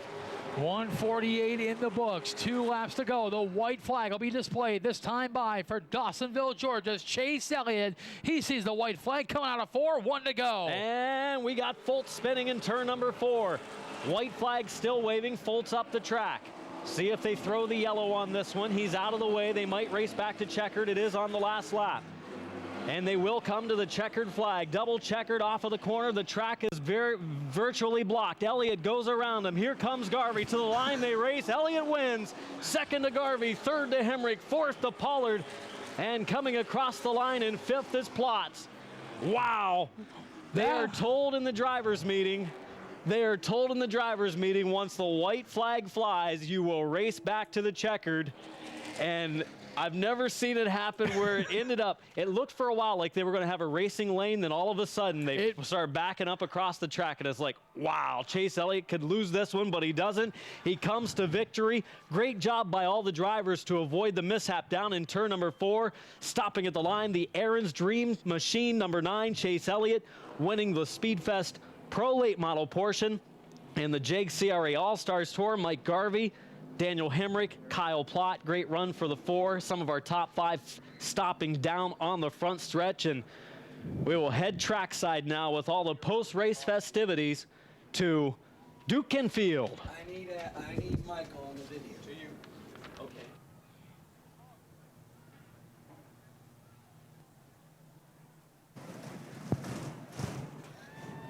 Speaker 3: 148 in the books, 2 laps to go. The white flag will be displayed this time by for Dawsonville, Georgia's Chase Elliott. He sees the white flag coming out of 4, 1 to go.
Speaker 4: And we got Foltz spinning in turn number 4. White flag still waving. Foltz up the track. See if they throw the yellow on this one. He's out of the way. They might race back to checkered. It is on the last lap. And they will come to the checkered flag. Double checkered off of the corner. The track is virtually blocked. Elliott goes around him. Here comes Garvey to the line. They race. Elliott wins. 2nd to Garvey. 3rd to Hemrick. 4th to Pollard. And coming across the line in 5th is Plotz. Wow. They are told in the driver's meeting. They are told in the driver's meeting, once the white flag flies, you will race back to the checkered. And I've never seen it happen where it ended up. It looked for a while like they were going to have a racing lane, then all of a sudden they started backing up across the track, and it's like, wow, Chase Elliott could lose this one, but he doesn't. He comes to victory. Great job by all the drivers to avoid the mishap down in turn number 4. Stopping at the line, the Aaron's Dream Machine, number 9, Chase Elliott, winning the SpeedFest Pro Late Model portion. And the JEGS CRA All-Stars Tour, Mike Garvey, Daniel Hemrick, Kyle Plott, great run for the 4. Some of our top 5 stopping down on the front stretch. And we will head trackside now with all the post-race festivities to Dukin Field.
Speaker 5: I need Michael on the video. To you. Okay.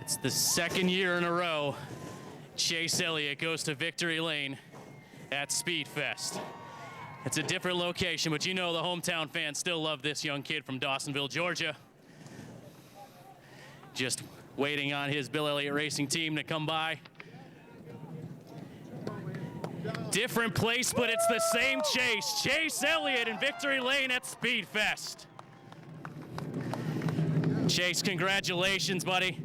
Speaker 1: It's the 2nd year in a row Chase Elliott goes to victory lane at SpeedFest. It's a different location, but you know the hometown fans still love this young kid from Dawsonville, Georgia. Just waiting on his Bill Elliott Racing team to come by. Different place, but it's the same Chase. Chase Elliott in victory lane at SpeedFest. Chase, congratulations, buddy.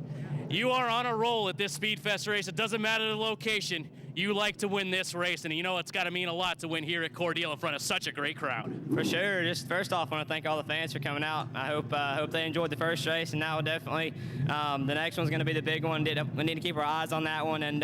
Speaker 1: You are on a roll at this SpeedFest race. It doesn't matter the location. You like to win this race, and you know it's got to mean a lot to win here at Cordele in front of such a great crowd.
Speaker 6: For sure. Just first off, I want to thank all the fans for coming out. I hope they enjoyed the first race, and now definitely the next one's going to be the big one. We need to keep our eyes on that one, and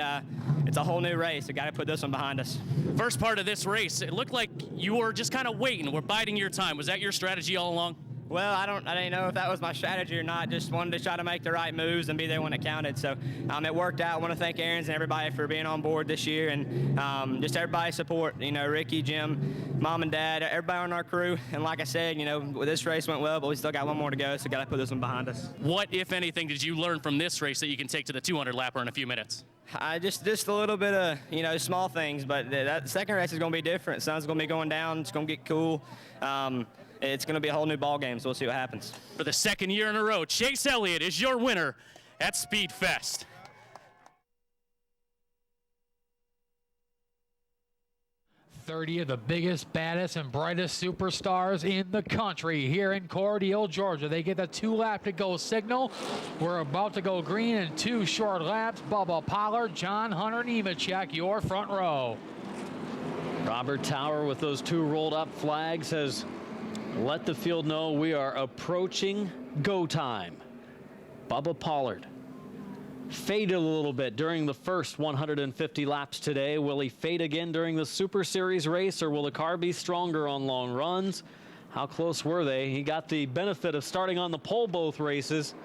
Speaker 6: it's a whole new race. We got to put this one behind us.
Speaker 1: First part of this race, it looked like you were just kind of waiting. We're biding your time. Was that your strategy all along?
Speaker 6: Well, I didn't know if that was my strategy or not. Just wanted to try to make the right moves and be there when it counted. So it worked out. I want to thank Aaron's and everybody for being on board this year, and just everybody's support. You know, Ricky, Jim, Mom and Dad, everybody on our crew. And like I said, you know, this race went well, but we still got one more to go, so got to put this one behind us.
Speaker 1: What, if anything, did you learn from this race that you can take to the 200-lapper in a few minutes?
Speaker 6: Just a little bit of, you know, small things, but that second race is going to be different. Sun's going to be going down. It's going to get cool. It's going to be a whole new ball game, so we'll see what happens.
Speaker 1: For the 2nd year in a row, Chase Elliott is your winner at SpeedFest.
Speaker 3: .30 of the biggest, baddest, and brightest superstars in the country here in Cordele, Georgia. They get the 2-lap to go signal. We're about to go green in 2 short laps. Bubba Pollard, John Hunter Nemechek, your front row.
Speaker 4: Robert Tower with those 2 rolled up flags has let the field know we are approaching go time. Bubba Pollard faded a little bit during the first 150 laps today. Will he fade again during the Super Series race, or will the car be stronger on long runs? How close were they? He got the benefit of starting on the pole both races.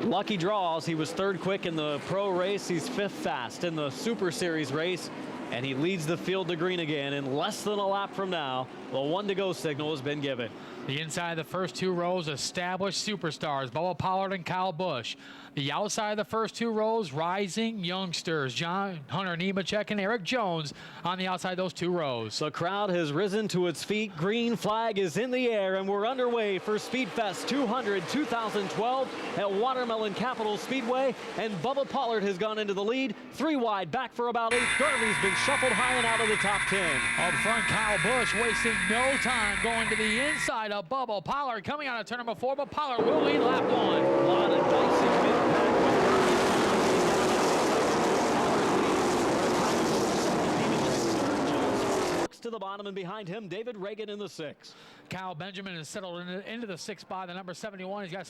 Speaker 4: Lucky draws. He was third quick in the pro race. He's fifth fast in the Super Series race. And he leads the field to green again in less than a lap from now. The 1 to go signal has been given.
Speaker 3: The inside of the first two rows, established superstars, Bubba Pollard and Kyle Busch. The outside of the first two rows, rising youngsters, John Hunter Nemechek and Eric Jones on the outside of those two rows.
Speaker 4: The crowd has risen to its feet. Green flag is in the air, and we're underway for SpeedFest 200 2012 at Watermelon Capital Speedway. And Bubba Pollard has gone into the lead. 3 wide, back for about 8. Garvey's been shuffled high and out of the top 10.
Speaker 3: Up front, Kyle Busch wasting no time going to the inside of Bubba Pollard coming out of turn number 4, but Pollard will lead lap 1.
Speaker 4: A lot of dicey mid-pack to the bottom, and behind him, David Reagan in the 6.
Speaker 3: Kyle Benjamin is settled into the 6th spot, the number 71. He's got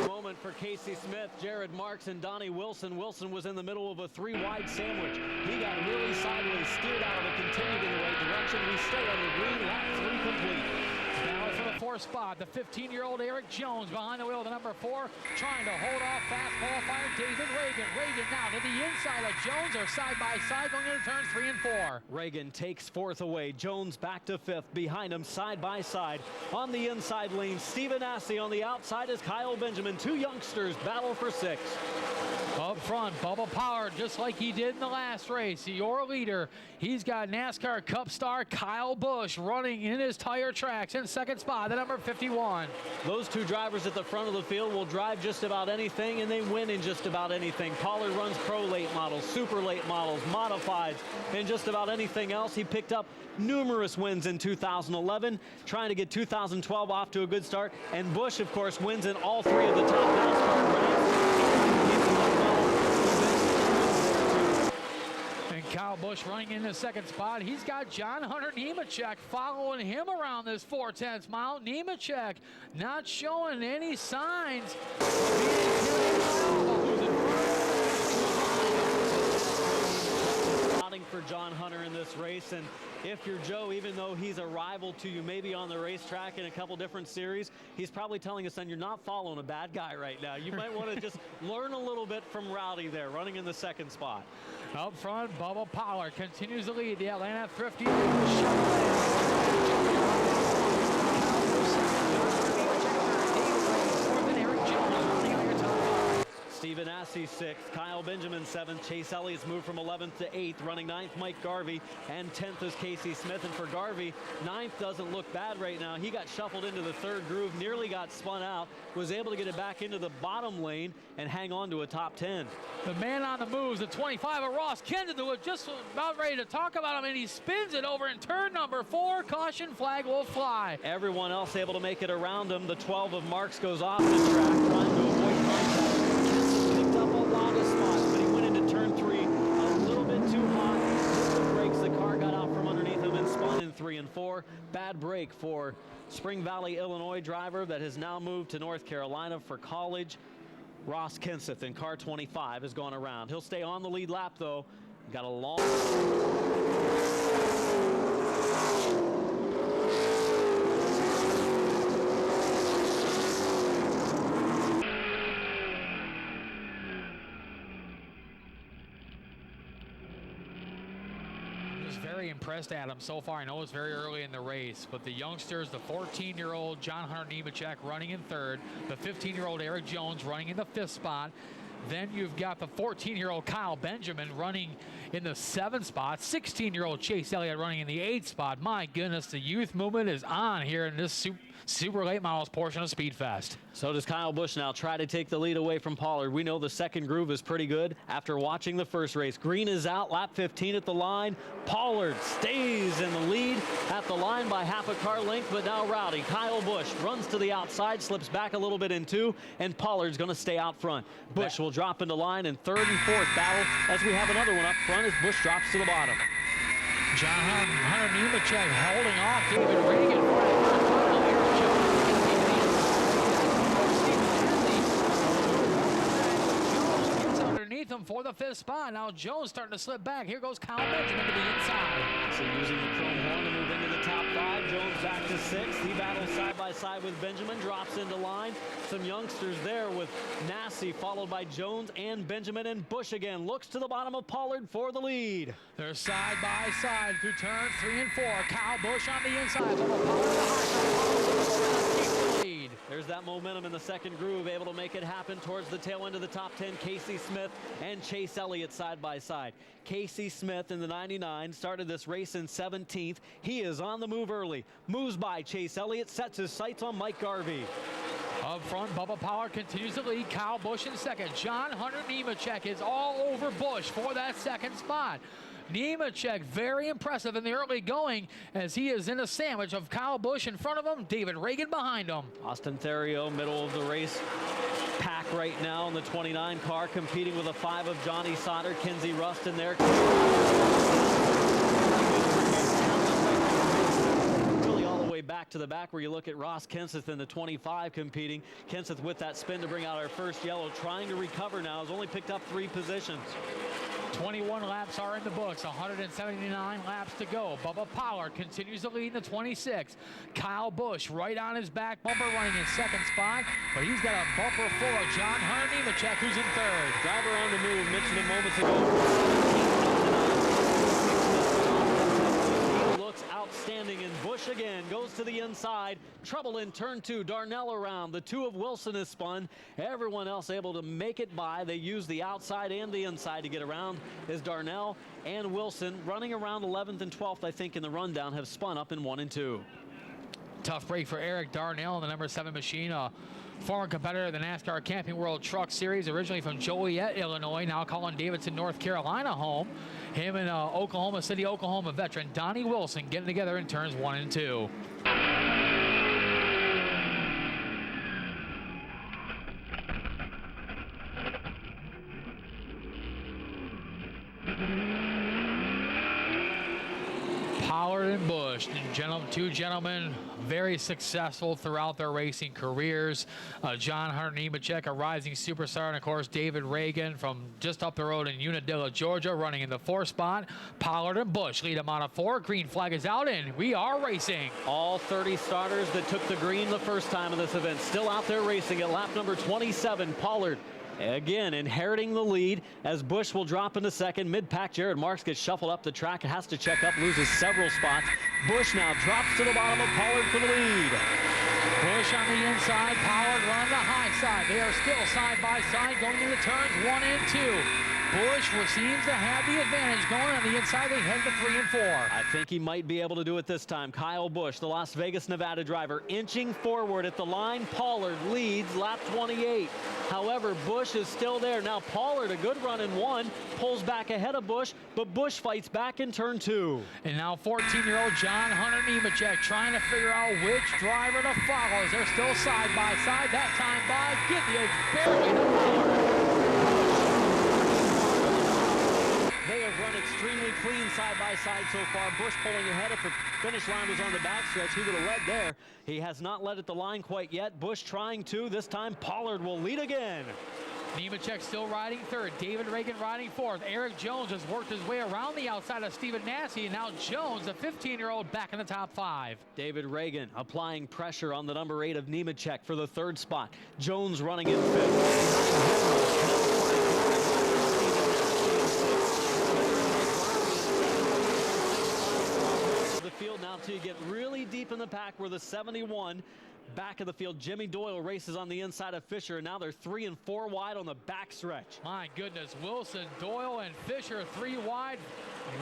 Speaker 4: moment for Casey Smith, Jared Marks, and Donnie Wilson. Wilson was in the middle of a 3-wide sandwich. He got really sideways, steered out of it, continued in the right direction. We stay on the green, lap 3 complete.
Speaker 3: Now for the 4th spot, the 15-year-old Eric Jones behind the wheel of the number 4, trying to hold off fast qualifier David Reagan. Reagan now to the inside of Jones, are side by side going into turns 3 and 4.
Speaker 4: Reagan takes 4th away. Jones back to 5th. Behind him, side by side. On the inside lane, Stephen Assey. On the outside is Kyle Benjamin. 2 youngsters battle for 6th.
Speaker 3: Up front, Bubba Pollard, just like he did in the last race, your leader. He's got NASCAR Cup star Kyle Busch running in his tire tracks in 2nd spot, the number 51.
Speaker 4: Those 2 drivers at the front of the field will drive just about anything, and they win in just about anything. Pollard runs pro late models, super late models, modifieds, and just about anything else. He picked up numerous wins in 2011, trying to get 2012 off to a good start. And Busch, of course, wins in all 3 of the top NASCAR races.
Speaker 3: Kyle Busch running in the 2nd spot. He's got John Hunter Nemechek following him around this 4/10 mile. Nemechek not showing any signs of
Speaker 4: being for John Hunter in this race. And if you're Joe, even though he's a rival to you maybe on the racetrack in a couple different series, he's probably telling his son, you're not following a bad guy right now. You might want to just learn a little bit from Rowdy there, running in the 2nd spot.
Speaker 3: Up front, Bubba Pollard continues to lead the Atlanta Thrifty.
Speaker 4: Stephen Assey 6th, Kyle Benjamin 7th, Chase Elliott's moved from 11th to 8th, running 9th Mike Garvey, and 10th is Casey Smith. And for Garvey, 9th doesn't look bad right now. He got shuffled into the 3rd groove, nearly got spun out, was able to get it back into the bottom lane and hang on to a top 10.
Speaker 3: The man on the moves, the 25 of Ross Kenseth, was just about ready to talk about him, and he spins it over in turn number 4. Caution flag will fly.
Speaker 4: Everyone else able to make it around him. The 12 of Marks goes off the track, trying to avoid contact. Picked up a lot of spots, but he went into turn 3 a little bit too hot. Hit the brakes, the car got out from underneath him and spun in 3 and 4. Bad break for Spring Valley, Illinois driver that has now moved to North Carolina for college. Ross Kenseth in car 25 has gone around. He'll stay on the lead lap though. Got a long...
Speaker 3: Very impressed at him so far. I know it's very early in the race, but the youngsters, the 14-year-old John Hunter Nemechek running in 3rd, the 15-year-old Eric Jones running in the 5th spot. Then you've got the 14-year-old Kyle Benjamin running in the 7th spot, 16-year-old Chase Elliott running in the 8th spot. My goodness, the youth movement is on here in this super late models portion of SpeedFest.
Speaker 4: So does Kyle Busch now try to take the lead away from Pollard. We know the 2nd groove is pretty good after watching the 1st race. Green is out, lap 15 at the line. Pollard stays in the lead at the line by half a car length, but now Rowdy. Kyle Busch runs to the outside, slips back a little bit in 2, and Pollard's going to stay out front. Busch will drop into line in 3rd and 4th battle as we have another one up front as Busch drops to the bottom.
Speaker 3: John Hunter Nemechek holding off David Reagan for that final. Eric Jones him for the 5th spot. Now Jones starting to slip back. Here goes Kyle Benjamin to the inside.
Speaker 4: So using the chrome horn to move into the top 5. Jones back to 6th. He battles side by side with Benjamin, drops into line. Some youngsters there with Nassie, followed by Jones and Benjamin, and Bush again looks to the bottom of Pollard for the lead.
Speaker 3: They're side by side through turns 3 and 4. Kyle Bush on the inside. Bubba Pollard on the high side. Keeps the lead.
Speaker 4: There's that momentum in the second groove, able to make it happen towards the tail end of the top 10. Casey Smith and Chase Elliott side by side. Casey Smith in the 99 started this race in 17th. He is on the move early. Moves by Chase Elliott, sets his sights on Mike Garvey.
Speaker 3: Up front, Bubba Pollard continues to lead. Kyle Busch in second. John Hunter Nemechek is all over Busch for that second spot. Nemechek very impressive in the early going as he is in a sandwich of Kyle Busch in front of him, David Reagan behind him.
Speaker 4: Austin Theriault, middle of the race pack right now in the 29 car, competing with a 5 of Johnny Sauter, Kinsey Rust in there. Back to the back where you look at Ross Kenseth in the 25 competing. Kenseth with that spin to bring out our first yellow, trying to recover now, has only picked up 3 positions.
Speaker 3: 21 laps are in the books, 179 laps to go. Bubba Pollard continues to lead in the 26. Kyle Busch right on his back bumper running in second spot, but he's got a bumper full of John Hunter Nemechek who's in third.
Speaker 4: Driver on the move, mentioned a moment ago. Outstanding, and Busch again goes to the inside. Trouble in turn 2. Darnell around. The 2 of Wilson is spun. Everyone else able to make it by. They use the outside and the inside to get around as Darnell and Wilson running around 11th and 12th, I think, in the rundown, have spun up in 1 and 2.
Speaker 3: Tough break for Eric Darnell in the number 7 machine. Former competitor of the NASCAR Camping World Truck Series, originally from Joliet, Illinois, now calling Davidson, North Carolina home. Him and Oklahoma City, Oklahoma veteran Donnie Wilson getting together in turns 1 and 2. Pollard and Busch, two gentlemen very successful throughout their racing careers. John Hunter Nemechek, a rising superstar, and of course David Reagan from just up the road in Unadilla, Georgia, running in the 4th spot. Pollard and Busch lead them on a 4. Green flag is out, and we are racing.
Speaker 4: All 30 starters that took the green the first time in this event still out there racing at lap number 27. Pollard again inheriting the lead as Busch will drop into second. Mid-pack Jared Marks gets shuffled up the track, has to check up, loses several spots. Busch now drops to the bottom of Pollard for the lead.
Speaker 3: Busch on the inside, Pollard running the high side. They are still side by side going into turns 1 and 2. Busch seems to have the advantage going on the inside. They head to 3 and 4.
Speaker 4: I think he might be able to do it this time. Kyle Busch, the Las Vegas, Nevada driver, inching forward at the line. Pollard leads lap 28. However, Busch is still there. Now Pollard, a good run in 1, pulls back ahead of Busch, but Busch fights back in turn 2.
Speaker 3: And now 14-year-old John Hunter Nemechek trying to figure out which driver to follow as they're still side by side. That time by Gideon, barely to Pollard.
Speaker 4: They have run extremely clean side by side so far. Busch pulling ahead. If the finish line was on the backstretch, he would have led there. He has not led at the line quite yet. Busch trying to. This time Pollard will lead again.
Speaker 3: Nemechek still riding 3rd. David Reagan riding 4th. Eric Jones has worked his way around the outside of Stephen Nassie, and now Jones, the 15-year-old, back in the top 5.
Speaker 4: David Reagan applying pressure on the number 8 of Nemechek for the 3rd spot. Jones running in 5th. Field now till you get really deep in the pack where the 71 back of the field. Jimmy Doyle races on the inside of Fisher, and now they're 3 and 4 wide on the backstretch.
Speaker 3: My goodness, Wilson, Doyle, and Fisher 3 wide.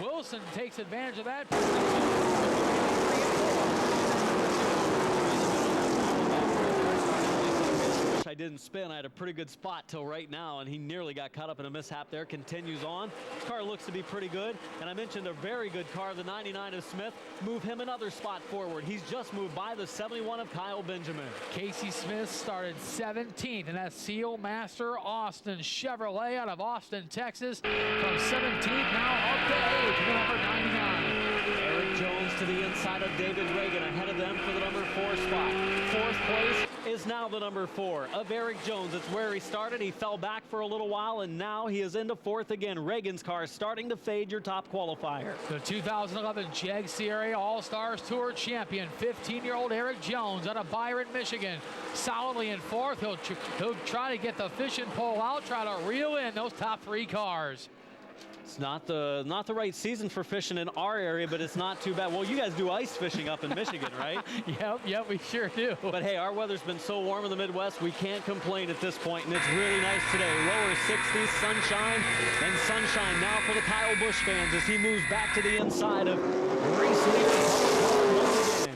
Speaker 3: Wilson takes advantage of that.
Speaker 4: I didn't spin. I had a pretty good spot till right now, and he nearly got caught up in a mishap there. Continues on. This car looks to be pretty good, and I mentioned a very good car, the 99 of Smith. Move him another spot forward. He's just moved by the 71 of Kyle Benjamin.
Speaker 3: Casey Smith started 17th, and that's Seal Master Austin Chevrolet out of Austin, Texas. From 17th now up to 8th, to number 99.
Speaker 4: Eric Jones to the inside of David Reagan, ahead of them for the number 4 spot. 4th place is now the number 4 of Eric Jones. It's where he started. He fell back for a little while, and now he is into 4th again. Reagan's car starting to fade, your top qualifier.
Speaker 3: The 2011 JEGS CRA All-Stars Tour champion, 15-year-old Eric Jones out of Byron, Michigan. Solidly in 4th. He'll try to get the fishing pole out, try to reel in those top 3 cars.
Speaker 4: It's not the right season for fishing in our area, but it's not too bad. Well, you guys do ice fishing up in Michigan, right?
Speaker 3: Yep, we sure do.
Speaker 4: But hey, our weather's been so warm in the Midwest, we can't complain at this point, and it's really nice today. Lower 60s, sunshine, and sunshine now for the Kyle Busch fans as he moves back to the inside of race leader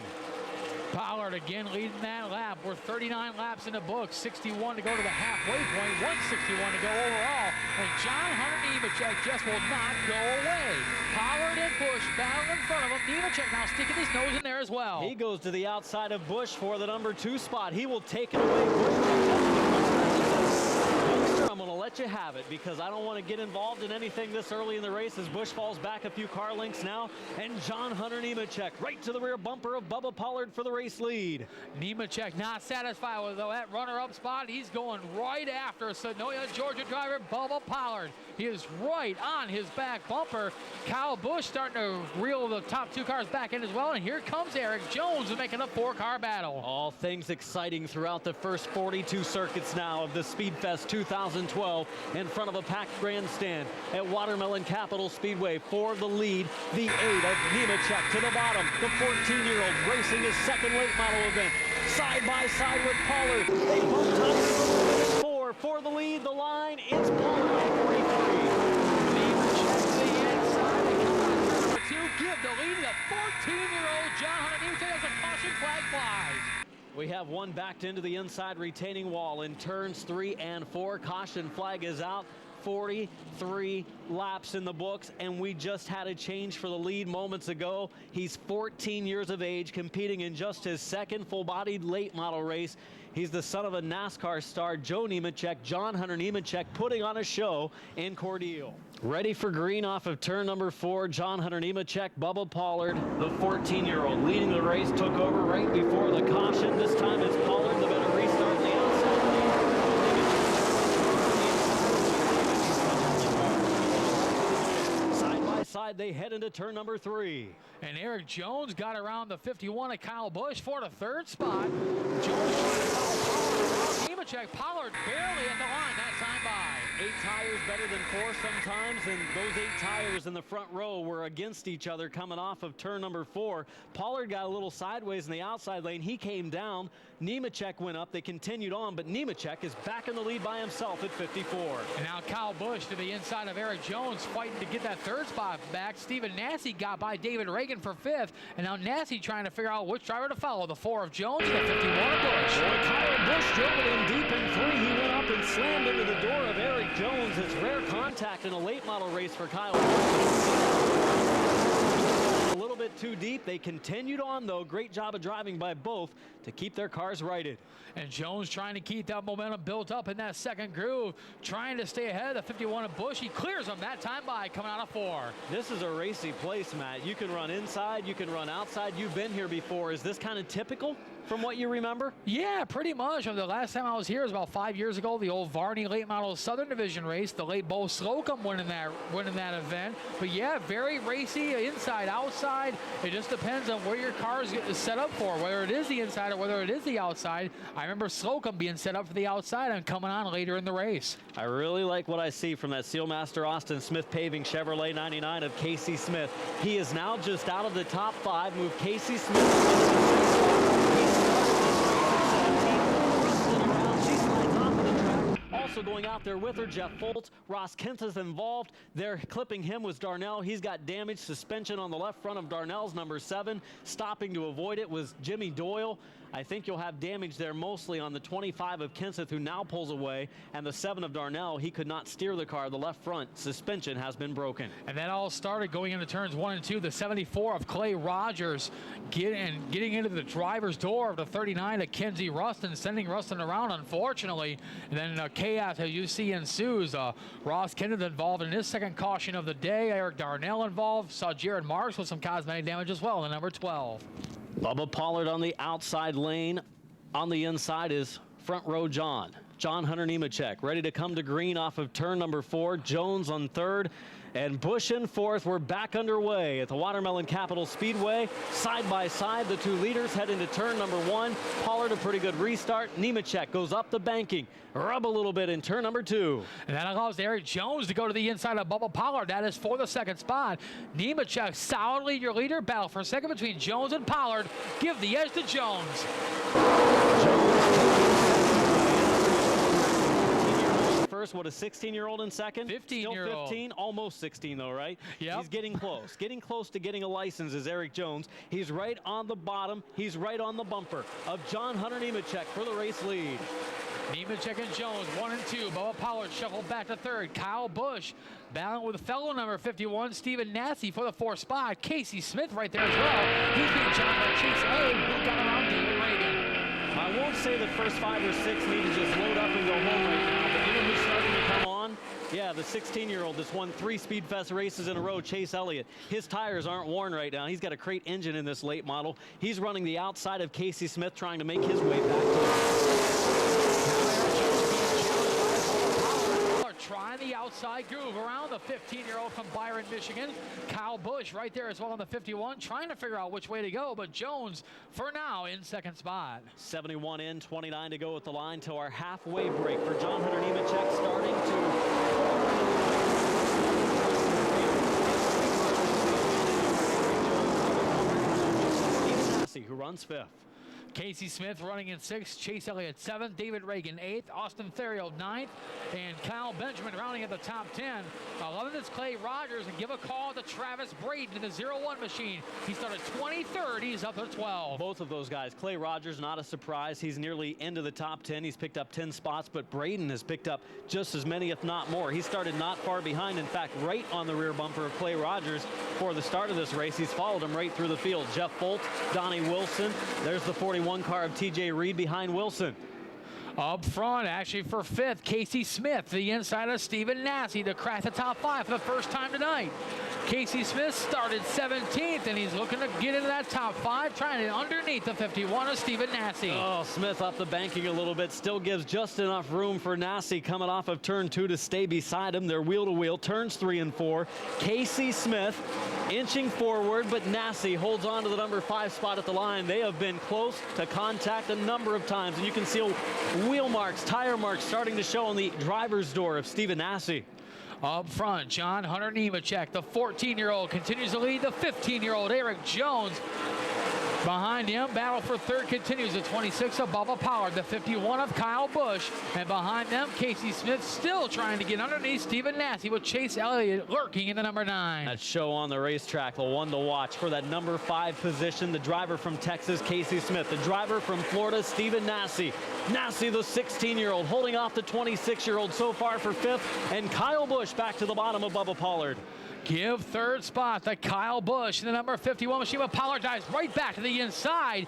Speaker 3: Pollard again leading that lap. We're 39 laps in the book, 61 to go to the halfway point, 161 to go overall. And John Hunter Nemechek just will not go away. Pollard and Busch battle in front of him. Nemechek now sticking his nose in there as well.
Speaker 4: He goes to the outside of Busch for the number 2 spot. He will take it away. Youngster, I'm going to let you have it because I don't want to get involved in anything this early in the race as Busch falls back a few car lengths now. And John Hunter Nemechek right to the rear bumper of Bubba Pollard for the race lead.
Speaker 3: Nemechek not satisfied with that runner-up spot. He's going right after Sonoya, Georgia driver Bubba Pollard. He is right on his back bumper. Kyle Busch starting to reel the top 2 cars back in as well. And here comes Eric Jones making a 4-car battle.
Speaker 4: All things exciting throughout the first 42 circuits now of the SpeedFest 2012 in front of a packed grandstand at Watermelon Capital Speedway. For the lead, the 8 of Nemechek to the bottom. The 14-year-old racing his second late model event. Side by side with Pollard. They both top 4 for the lead. The line is Pollard at 43.
Speaker 3: Nemechek to the inside. Number 2 give the lead to 14-year-old John Hunter Nemechek as a caution flag flies.
Speaker 4: We have one backed into the inside retaining wall in turns 3 and 4. Caution flag is out. 43 laps in the books, and we just had a change for the lead moments ago. He's 14 years of age, competing in just his second full-bodied late model race. He's the son of a NASCAR star, Joe Nemechek, John Hunter Nemechek, putting on a show in Cordele. Ready for green off of turn number 4, John Hunter Nemechek, Bubba Pollard, the 14-year-old leading the race, took over right before the caution. This time it's Pollard, the better restart in the outside lane. Side they head into turn number 3.
Speaker 3: And Eric Jones got around the 51 of Kyle Busch for the 3rd spot. Jones trying to follow Pollard. Nemechek, Pollard barely at the line that time by.
Speaker 4: 8 tires better than 4 sometimes, and those 8 tires in the front row were against each other coming off of turn number 4. Pollard got a little sideways in the outside lane. He came down. Nemechek went up. They continued on, but Nemechek is back in the lead by himself at 54.
Speaker 3: And now Kyle Busch to the inside of Eric Jones, fighting to get that 3rd spot back. Stephen Nasse got by David Reagan for 5th, and now Nasse trying to figure out which driver to follow, the 4 of Jones and the 51 of Busch.
Speaker 4: Well, Kyle Busch drove it in deep in 3. He went up and slammed into the door of Eric Jones. It's rare contact in a late model race for Kyle Busch. A little bit too deep. They continued on, though. Great job of driving by both to keep their cars righted.
Speaker 3: And Jones trying to keep that momentum built up in that second groove, trying to stay ahead of the 51 of Busch. He clears them that time by, coming out of 4.
Speaker 4: This is a racy place, Matt. You can run inside, you can run outside. You've been here before. Is this kind of typical from what you remember?
Speaker 3: Yeah, pretty much. The last time I was here was about 5 years ago, the old Varney late model Southern Division race. The late Bo Slocum winning that event. But yeah, very racy, inside, outside. It just depends on where your car is set up for, whether it is the inside or whether it is the outside. I remember Slocum being set up for the outside and coming on later in the race.
Speaker 4: I really like what I see from that Sealmaster Austin Smith Paving Chevrolet 99 of Casey Smith. He is now just out of the top 5. Move Casey Smith. Also going out there with her, Jeff Foltz. Ross Kent is involved. They're clipping him was Darnell. He's got damaged suspension on the left front of Darnell's number 7. Stopping to avoid it was Jimmy Doyle. I think you'll have damage there mostly on the 25 of Kenseth, who now pulls away, and the 7 of Darnell. He could not steer the car. The left front suspension has been broken.
Speaker 3: And that all started going into turns 1 and 2. The 74 of Clay Rogers getting into the driver's door of the 39 of Kenzie Rustin, sending Rustin around, unfortunately. And then chaos, as you see, ensues. Ross Kenneth involved in his second caution of the day. Eric Darnell involved. Saw Jared Marks with some cosmetic damage as well, the number 12.
Speaker 4: Bubba Pollard on the outside lane On the inside is front row John Hunter Nemechek, ready to come to green off of turn number 4. Jones on third, and Bush in fourth. We're back underway at the Watermelon Capital Speedway. Side by side, the 2 leaders head into turn number 1. Pollard, a pretty good restart. Nemechek goes up the banking, rub a little bit in turn number 2.
Speaker 3: And that allows Eric Jones to go to the inside of Bubba Pollard. That is for the second spot. Nemechek solidly your leader. Battle for second between Jones and Pollard. Give the edge to Jones.
Speaker 4: First, what, a 16-year-old in second?
Speaker 3: 15-year-old.
Speaker 4: Still 15, almost 16 though, right?
Speaker 3: Yep.
Speaker 4: He's getting close to getting a license is Eric Jones. He's right on the bottom. He's right on the bumper of John Hunter Nemechek for the race lead.
Speaker 3: Nemechek and Jones, 1 and 2. Bubba Pollard shuffled back to third. Kyle Busch battling with fellow number 51, Stephen Nassy for the 4th spot. Casey Smith right there as well. He's being joined by Chase Elliott, who got around David Reagan.
Speaker 4: I won't say the first 5 or 6 need to just load up and go home right now, but you know who's starting to come on? Yeah, the 16-year-old that's won 3 SpeedFest races in a row, Chase Elliott. His tires aren't worn right now. He's got a crate engine in this late model. He's running the outside of Casey Smith, trying to make his way back to the
Speaker 3: Trying the outside groove around the 15-year-old from Byron, Michigan. Kyle Busch right there as well on the 51, trying to figure out which way to go, but Jones for now in second spot.
Speaker 4: 71 in, 29 to go at the line to our halfway break for John Hunter Nemechek starting to who runs 5th.
Speaker 3: Casey Smith running in 6th, Chase Elliott 7th, David Reagan 8th, Austin Theriot 9th, and Kyle Benjamin rounding at the top 10. 11th is Clay Rogers, and give a call to Travis Braden in the 01 machine. He started 23rd, he's up to 12.
Speaker 4: Both of those guys, Clay Rogers, not a surprise. He's nearly into the top 10. He's picked up 10 spots, but Braden has picked up just as many, if not more. He started not far behind, in fact, right on the rear bumper of Clay Rogers for the start of this race. He's followed him right through the field. Jeff Bolt, Donnie Wilson, there's the 41 car of TJ Reed behind Wilson.
Speaker 3: Up front, actually for 5th, Casey Smith, the inside of Stephen Nassy to crack the top 5 for the first time tonight. Casey Smith started 17th, and he's looking to get into that top 5, trying to underneath the 51 of Stephen Nassy.
Speaker 4: Oh, Smith up the banking a little bit, still gives just enough room for Nassy coming off of turn 2 to stay beside him. They're wheel to wheel, turns 3 and 4. Casey Smith inching forward, but Nassy holds on to the number 5 spot at the line. They have been close to contact a number of times, and you can see wheel marks, tire marks starting to show on the driver's door of Stephen Nassy.
Speaker 3: Up front, John Hunter Nemechek, the 14-year-old, continues to lead the 15-year-old Eric Jones. Behind him, battle for 3rd continues, the 26 of Bubba Pollard, the 51 of Kyle Busch, and behind them, Casey Smith still trying to get underneath Stephen Nassy with Chase Elliott lurking in the number 9.
Speaker 4: That show on the racetrack, the one to watch for that number 5 position. The driver from Texas, Casey Smith. The driver from Florida, Stephen Nassy. Nassy, the 16-year-old, holding off the 26-year-old so far for 5th, and Kyle Busch back to the bottom of Bubba Pollard.
Speaker 3: Give 3rd spot to Kyle Busch. The number 51 machine, but Pollard dives right back to the inside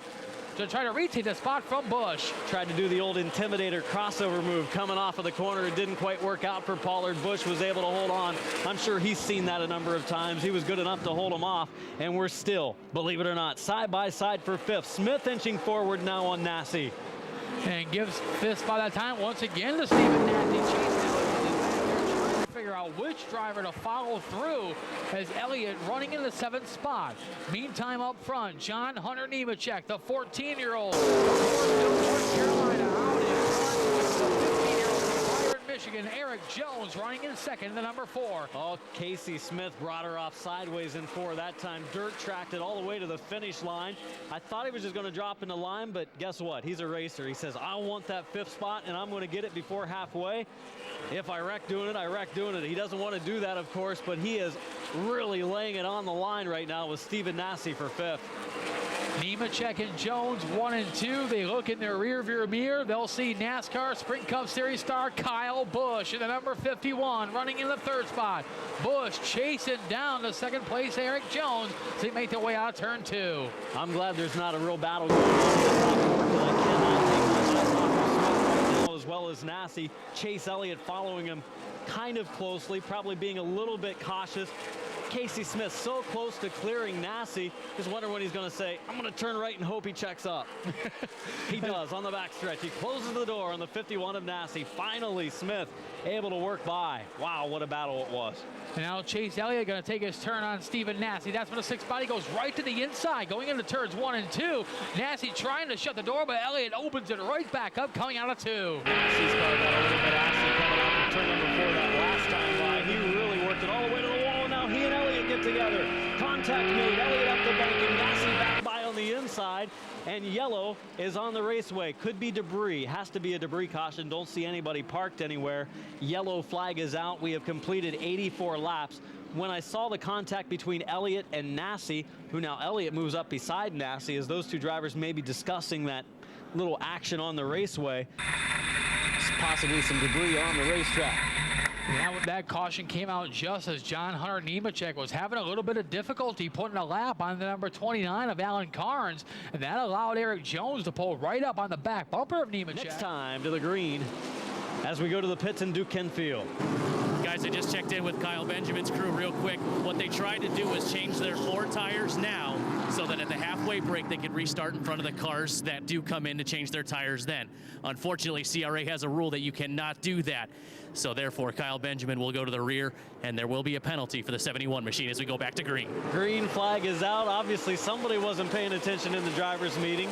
Speaker 3: to try to retake the spot from Busch.
Speaker 4: Tried to do the old Intimidator crossover move coming off of the corner. It didn't quite work out for Pollard. Busch was able to hold on. I'm sure he's seen that a number of times. He was good enough to hold him off, and we're still, believe it or not, side by side for 5th. Smith inching forward now on Nassy.
Speaker 3: And gives 5th spot that time once again to Stephen Nassy. Chase figure out which driver to follow through as Elliott running in the 7th spot. Meantime, up front, John Hunter Nemechek, the 14-year-old North Carolina out in front. The 15-year-old from Byron, Michigan, Eric Jones running in 2nd, the number 4.
Speaker 4: Oh, Casey Smith brought her off sideways in 4 that time. Dirt tracked it all the way to the finish line. I thought he was just going to drop in the line, but guess what? He's a racer. He says, I want that 5th spot, and I'm going to get it before halfway. If I wreck doing it, I wreck doing it. He doesn't want to do that, of course, but he is really laying it on the line right now with Stephen Nassy for 5th.
Speaker 3: Nemechek and Jones 1 and 2. They look in their rear view mirror. They'll see NASCAR Sprint Cup Series star Kyle Busch in the number 51 running in the 3rd spot. Busch chasing down the 2nd place Eric Jones as they make their way out of turn 2.
Speaker 4: I'm glad there's not a real battle going on at the top four, because I cannot take my eyes off of Smith right now, as well as Nassy. Chase Elliott following him kind of closely, probably being a little bit cautious. Casey Smith so close to clearing Nassie. Just wonder when he's going to say, I'm going to turn right and hope he checks up. He does on the backstretch. He closes the door on the 51 of Nassie. Finally, Smith able to work by. Wow, what a battle it was.
Speaker 3: And now Chase Elliott going to take his turn on Stephen Nassie. That's when the 6 body goes right to the inside, going into turns 1 and 2. Nassie trying to shut the door, but Elliott opens it right back up, coming out of 2.
Speaker 4: Nassie's got a little bit ashy coming out from turn number 4 that last time by. He really worked it all the way to the wall. Now he and Elliott get together. Contact made. Elliott up the bank and Nassie back by on the inside. And yellow is on the raceway. Could be debris. Has to be a debris caution. Don't see anybody parked anywhere. Yellow flag is out. We have completed 84 laps. When I saw the contact between Elliott and Nassie, who now Elliott moves up beside Nassie, as those two drivers may be discussing that little action on the raceway. Possibly some debris on the racetrack.
Speaker 3: That caution came out just as John Hunter Nemechek was having a little bit of difficulty putting a lap on the number 29 of Alan Carnes, and that allowed Eric Jones to pull right up on the back bumper of Nemechek.
Speaker 4: Next time to the green as we go to the pits in Duquesne Field.
Speaker 1: Guys, I just checked in with Kyle Benjamin's crew real quick. What they tried to do was change their 4 tires now so that at the halfway break they could restart in front of the cars that do come in to change their tires then. Unfortunately, CRA has a rule that you cannot do that. So therefore, Kyle Benjamin will go to the rear, and there will be a penalty for the 71 machine as we go back to green.
Speaker 4: Green flag is out. Obviously, somebody wasn't paying attention in the drivers' meeting.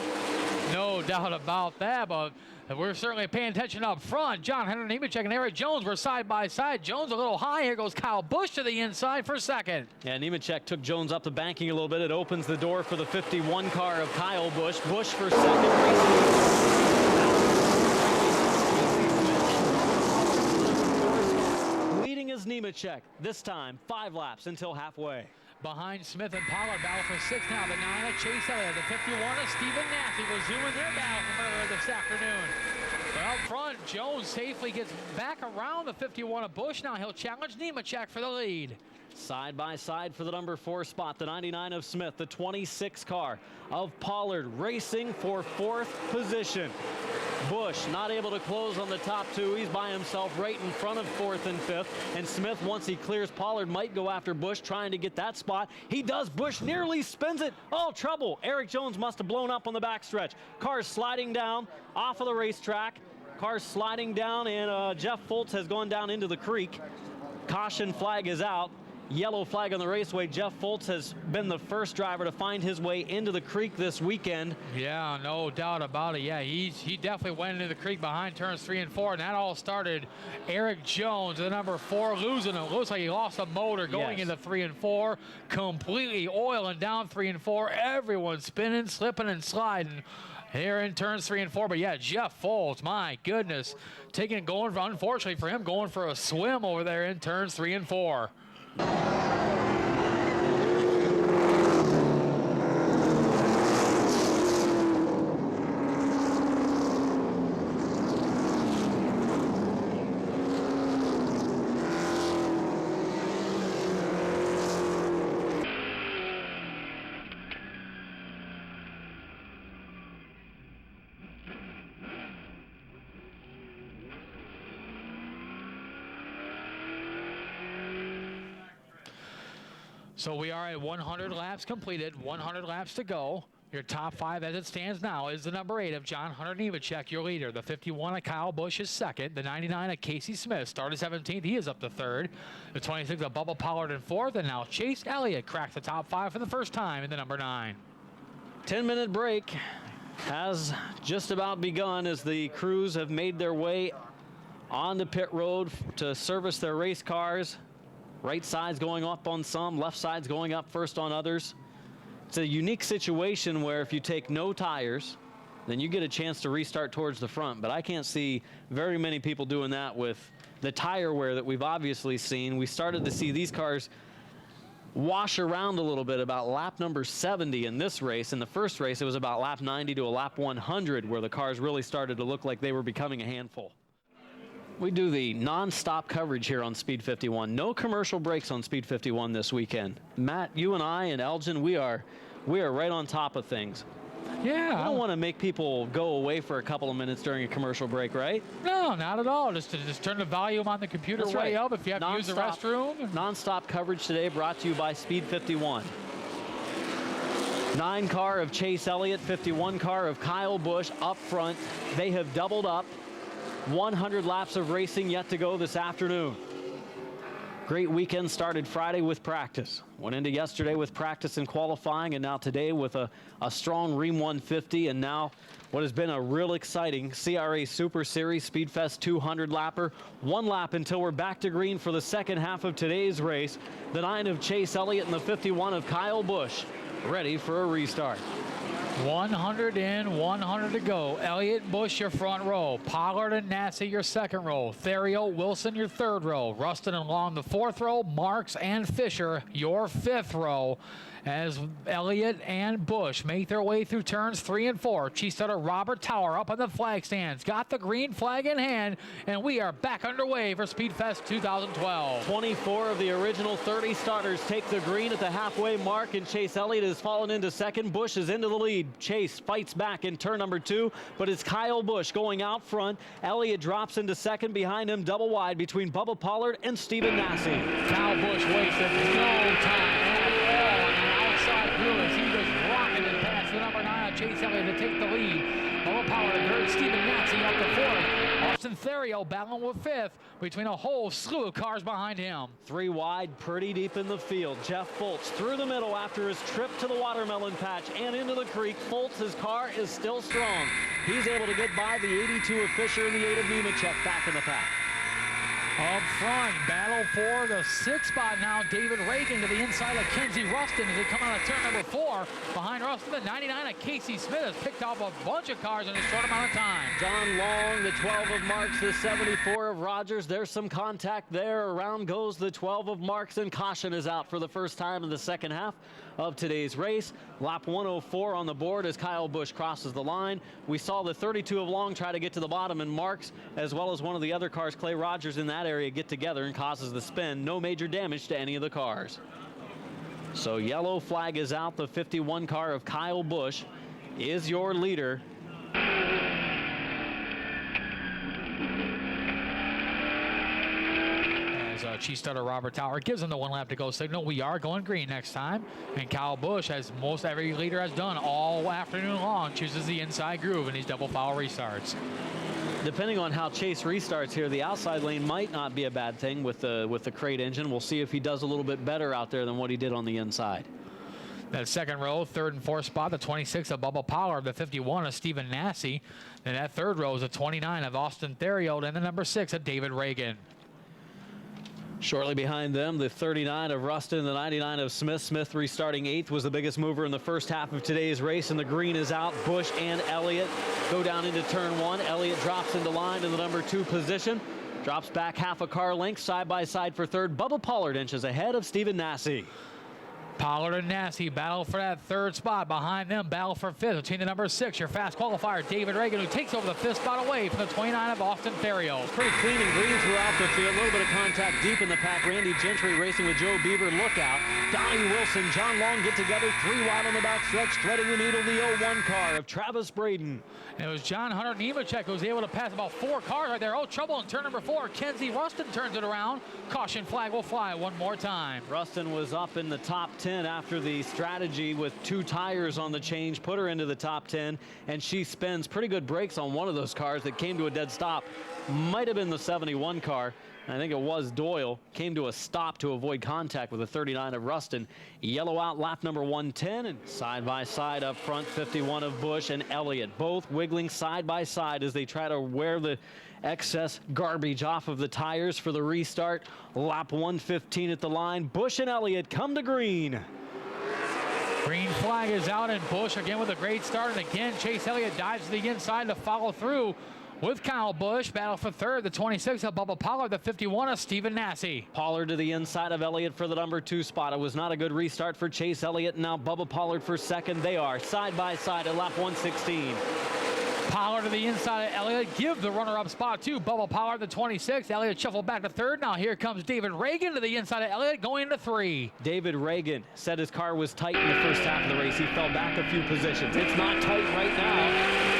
Speaker 3: No doubt about that, but we're certainly paying attention up front. John Hunter Nemechek and Eric Jones were side by side. Jones a little high. Here goes Kyle Busch to the inside for second.
Speaker 4: Yeah, Nemechek took Jones up the banking a little bit. It opens the door for the 51 car of Kyle Busch. Busch for second. Leading is Nemechek. This time, 5 laps until halfway.
Speaker 3: Behind Smith and Pollard, battle for 6 now. The 9 of Chase Elliott, the 51 of Stephen Nassie resuming their battle from earlier this afternoon. But up front, Jones safely gets back around the 51 of Busch. Now he'll challenge Nemechek for the lead.
Speaker 4: Side by side for the number 4 spot, the 99 of Smith, the 26 car of Pollard racing for 4th position. Busch not able to close on the top 2. He's by himself right in front of 4th and 5th. And Smith, once he clears Pollard, might go after Busch, trying to get that spot. He does. Busch nearly spins it. Oh, trouble. Eric Jones must have blown up on the backstretch. Cars sliding down off of the racetrack. Cars sliding down, and Jeff Foltz has gone down into the creek. Caution flag is out. Yellow flag on the raceway. Jeff Foltz has been the first driver to find his way into the creek this weekend.
Speaker 3: Yeah, no doubt about it. Yeah, he definitely went into the creek behind turns 3 and 4, and that all started Eric Jones, the number 4, losing it. Looks like he lost a motor going into 3 and 4, completely oiling down 3 and 4. Everyone spinning, slipping, and sliding here in turns 3 and 4. But yeah, Jeff Foltz, my goodness, unfortunately for him, going for a swim over there in turns 3 and 4. So we are at 100 laps completed, 100 laps to go. Your top 5 as it stands now is the number 8 of John Hunter Nemechek, your leader. The 51 of Kyle Busch is second. The 99 of Casey Smith started 17th. He is up to third. The 26 of Bubba Pollard in fourth. And now Chase Elliott cracks the top 5 for the first time in the number 9.
Speaker 4: 10-minute break has just about begun as the crews have made their way on the pit road to service their race cars. Right side's going up on some, left side's going up first on others. It's a unique situation where if you take no tires, then you get a chance to restart towards the front. But I can't see very many people doing that with the tire wear that we've obviously seen. We started to see these cars wash around a little bit about lap number 70 in this race. In the first race, it was about lap 90 to a lap 100 where the cars really started to look like they were becoming a handful. We do the non-stop coverage here on Speed 51. No commercial breaks on Speed 51 this weekend. Matt, you and I and Elgin, we are right on top of things.
Speaker 3: Yeah.
Speaker 4: You don't want to make people go away for a couple of minutes during a commercial break, right?
Speaker 3: No, not at all. Just turn the volume on the computer
Speaker 4: That's
Speaker 3: way
Speaker 4: right.
Speaker 3: up if you have to use the restroom.
Speaker 4: Non-stop coverage today brought to you by Speed 51. 9 car of Chase Elliott, 51 car of Kyle Busch up front. They have doubled up. 100 laps of racing yet to go this afternoon. Great weekend started Friday with practice. Went into yesterday with practice and qualifying, and now today with a strong Ream 150, and now what has been a real exciting CRA Super Series SpeedFest 200 lapper. 1 lap until we're back to green for the second half of today's race. The 9 of Chase Elliott and the 51 of Kyle Busch ready for a restart.
Speaker 3: 100 in, 100 to go. Elliott, Busch, your front row. Pollard and Nassy, your second row. Theriot, Wilson, your third row. Rustin and Long, the fourth row. Marks and Fisher, your fifth row. As Elliott and Busch make their way through turns 3 and 4. Cheese-Starter Robert Tower up on the flag stands. Got the green flag in hand, and we are back underway for SpeedFest 2012.
Speaker 4: 24 of the original 30 starters take the green at the halfway mark, and Chase Elliott has fallen into second. Busch is into the lead. Chase fights back in turn number 2, but it's Kyle Busch going out front. Elliott drops into second. Behind him, double wide between Bubba Pollard and Stephen Nassy.
Speaker 3: Kyle Busch wasted no time at all. Outside Lewis, he was rocketing past the number 9 of Chase Elliott to take the lead. Bubba Pollard and third, Stephen Nassy up to fourth. Austin Theriot battling with fifth between a whole slew of cars behind him.
Speaker 4: 3 wide, pretty deep in the field. Jeff Fultz through the middle after his trip to the watermelon patch and into the creek. Fultz, his car is still strong. He's able to get by the 82 of Fisher and the 8 of Nemechek back in the pack.
Speaker 3: Up front, battle for the 6th spot now. David Reagan to the inside of Kenzie Rustin as they come out of turn number 4. Behind Rustin, the 99 of Casey Smith has picked off a bunch of cars in a short amount of time.
Speaker 4: John Long, the 12 of Marks, the 74 of Rogers. There's some contact there. Around goes the 12 of Marks, and caution is out for the first time in the second half of today's race. Lap 104 on the board as Kyle Busch crosses the line. We saw the 32 of Long try to get to the bottom, and Marks, as well as one of the other cars, Clay Rogers, in that area get together and causes the spin. No major damage to any of the cars. So yellow flag is out. The 51 car of Kyle Busch is your leader.
Speaker 3: Cheese-Starter Robert Tower gives him the 1 lap to go signal. We are going green next time. And Kyle Busch, as most every leader has done all afternoon long, chooses the inside groove in these double foul restarts.
Speaker 4: Depending on how Chase restarts here, the outside lane might not be a bad thing with the crate engine. We'll see if he does a little bit better out there than what he did on the inside.
Speaker 3: That second row, 3rd and 4th spot, the 26 of Bubba Pollard, the 51 of Stephen Nassy. And that 3rd row is the 29 of Austin Theriot and the number 6 of David Reagan.
Speaker 4: Shortly behind them, the 39 of Rustin, the 99 of Smith. Smith restarting 8th, was the biggest mover in the first half of today's race, and the green is out. Busch and Elliott go down into turn 1. Elliott drops into line in the number 2 position. Drops back half a car length, side by side for 3rd. Bubba Pollard inches ahead of Stephen Nassy.
Speaker 3: Pollard and Nassy battle for that 3rd spot. Behind them, battle for 5th between the number 6, your fast qualifier, David Reagan, who takes over the 5th spot away from the 29 of Austin Theriot.
Speaker 4: Pretty clean and green throughout the field. A little bit of contact deep in the pack. Randy Gentry racing with Joe Bieber. Look out. Donnie Wilson, John Long get together. 3 wide on the back stretch. Threading the needle, the 01 car of Travis Braden.
Speaker 3: And it was John Hunter Nemechek who was able to pass about 4 cars right there. Oh, trouble in turn number 4. Kenzie Rustin turns it around. Caution flag will fly one more time.
Speaker 4: Rustin was up in the top 10 after the strategy with 2 tires on the change, put her into the top 10, and she spends pretty good brakes on one of those cars that came to a dead stop. Might have been the 71 car. I think it was Doyle. Came to a stop to avoid contact with the 39 of Rustin. Yellow out lap number 110, and side by side up front, 51 of Busch and Elliott, both wiggling side by side as they try to wear the excess garbage off of the tires for the restart. Lap 115 at the line. Busch and Elliott come to green.
Speaker 3: Green flag is out, and Busch again with a great start. And again, Chase Elliott dives to the inside to follow through with Kyle Busch. Battle for 3rd, the 26 of Bubba Pollard, the 51 of Stephen Nassy.
Speaker 4: Pollard to the inside of Elliott for the number 2 spot. It was not a good restart for Chase Elliott. Now Bubba Pollard for 2nd. They are side by side at lap 116.
Speaker 3: Pollard to the inside of Elliott. Give the runner-up spot to Bubba Pollard, the 26. Elliott shuffled back to third. Now here comes David Reagan to the inside of Elliott, going to 3.
Speaker 4: David Reagan said his car was tight in the first half of the race. He fell back a few positions. It's not tight right now.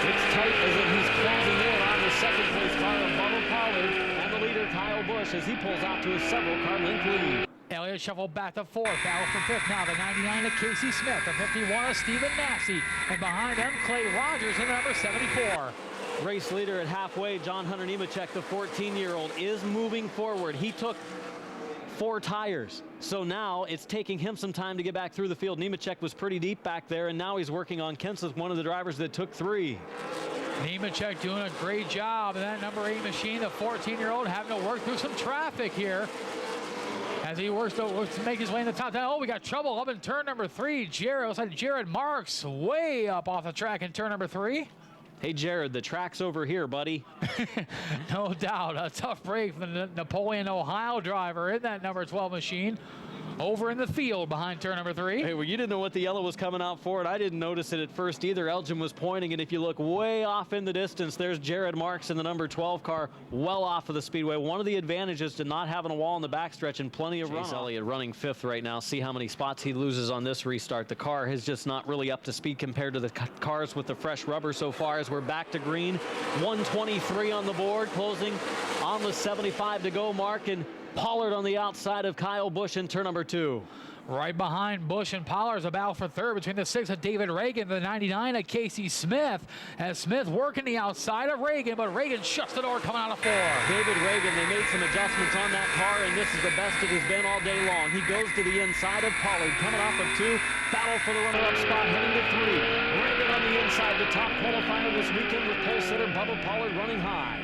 Speaker 4: It's tight as if he's closing in on the second place car of Bubba Pollard and the leader Kyle Busch as he pulls out to a several car length lead.
Speaker 3: Elliott shuffled back to 4th. Battle for 5th now. The 99 of Casey Smith. The 51 of Stephen Massey. And behind them, Clay Rogers in number 74.
Speaker 4: Race leader at halfway, John Hunter Nemechek, the 14-year-old, is moving forward. He took 4 tires. So now it's taking him some time to get back through the field. Nemechek was pretty deep back there, and now he's working on Kenseth, one of the drivers that took 3.
Speaker 3: Nemechek doing a great job in that number 8 machine. The 14-year-old having to work through some traffic here as he works to make his way in the top 10. Oh, we got trouble up in turn number 3. Jared Marks way up off the track in turn number 3.
Speaker 4: Hey, Jared, the track's over here, buddy.
Speaker 3: No doubt. A tough break from the Napoleon, Ohio driver in that number 12 machine. Over in the field behind turn number 3.
Speaker 4: Hey, well, you didn't know what the yellow was coming out for, and I didn't notice it at first either. Elgin was pointing, and if you look way off in the distance, there's Jared Marks in the number 12 car, well off of the speedway. One of the advantages to not having a wall in the backstretch and plenty of runoff. Elliott running 5th right now. See how many spots he loses on this restart. The car is just not really up to speed compared to the cars with the fresh rubber so far as we're back to green. 123 on the board, closing on the 75 to go mark, and Pollard on the outside of Kyle Busch in turn number 2.
Speaker 3: Right behind Busch and Pollard is a battle for 3rd between the 6 of David Reagan, the 99 of Casey Smith. As Smith working the outside of Reagan, but Reagan shuts the door coming out of 4.
Speaker 4: David Reagan, they made some adjustments on that car, and this is the best it has been all day long. He goes to the inside of Pollard, coming off of 2. Battle for the runner-up spot, heading to 3. Reagan on the inside, the top qualifier this weekend with pole sitter Bubba Pollard running high.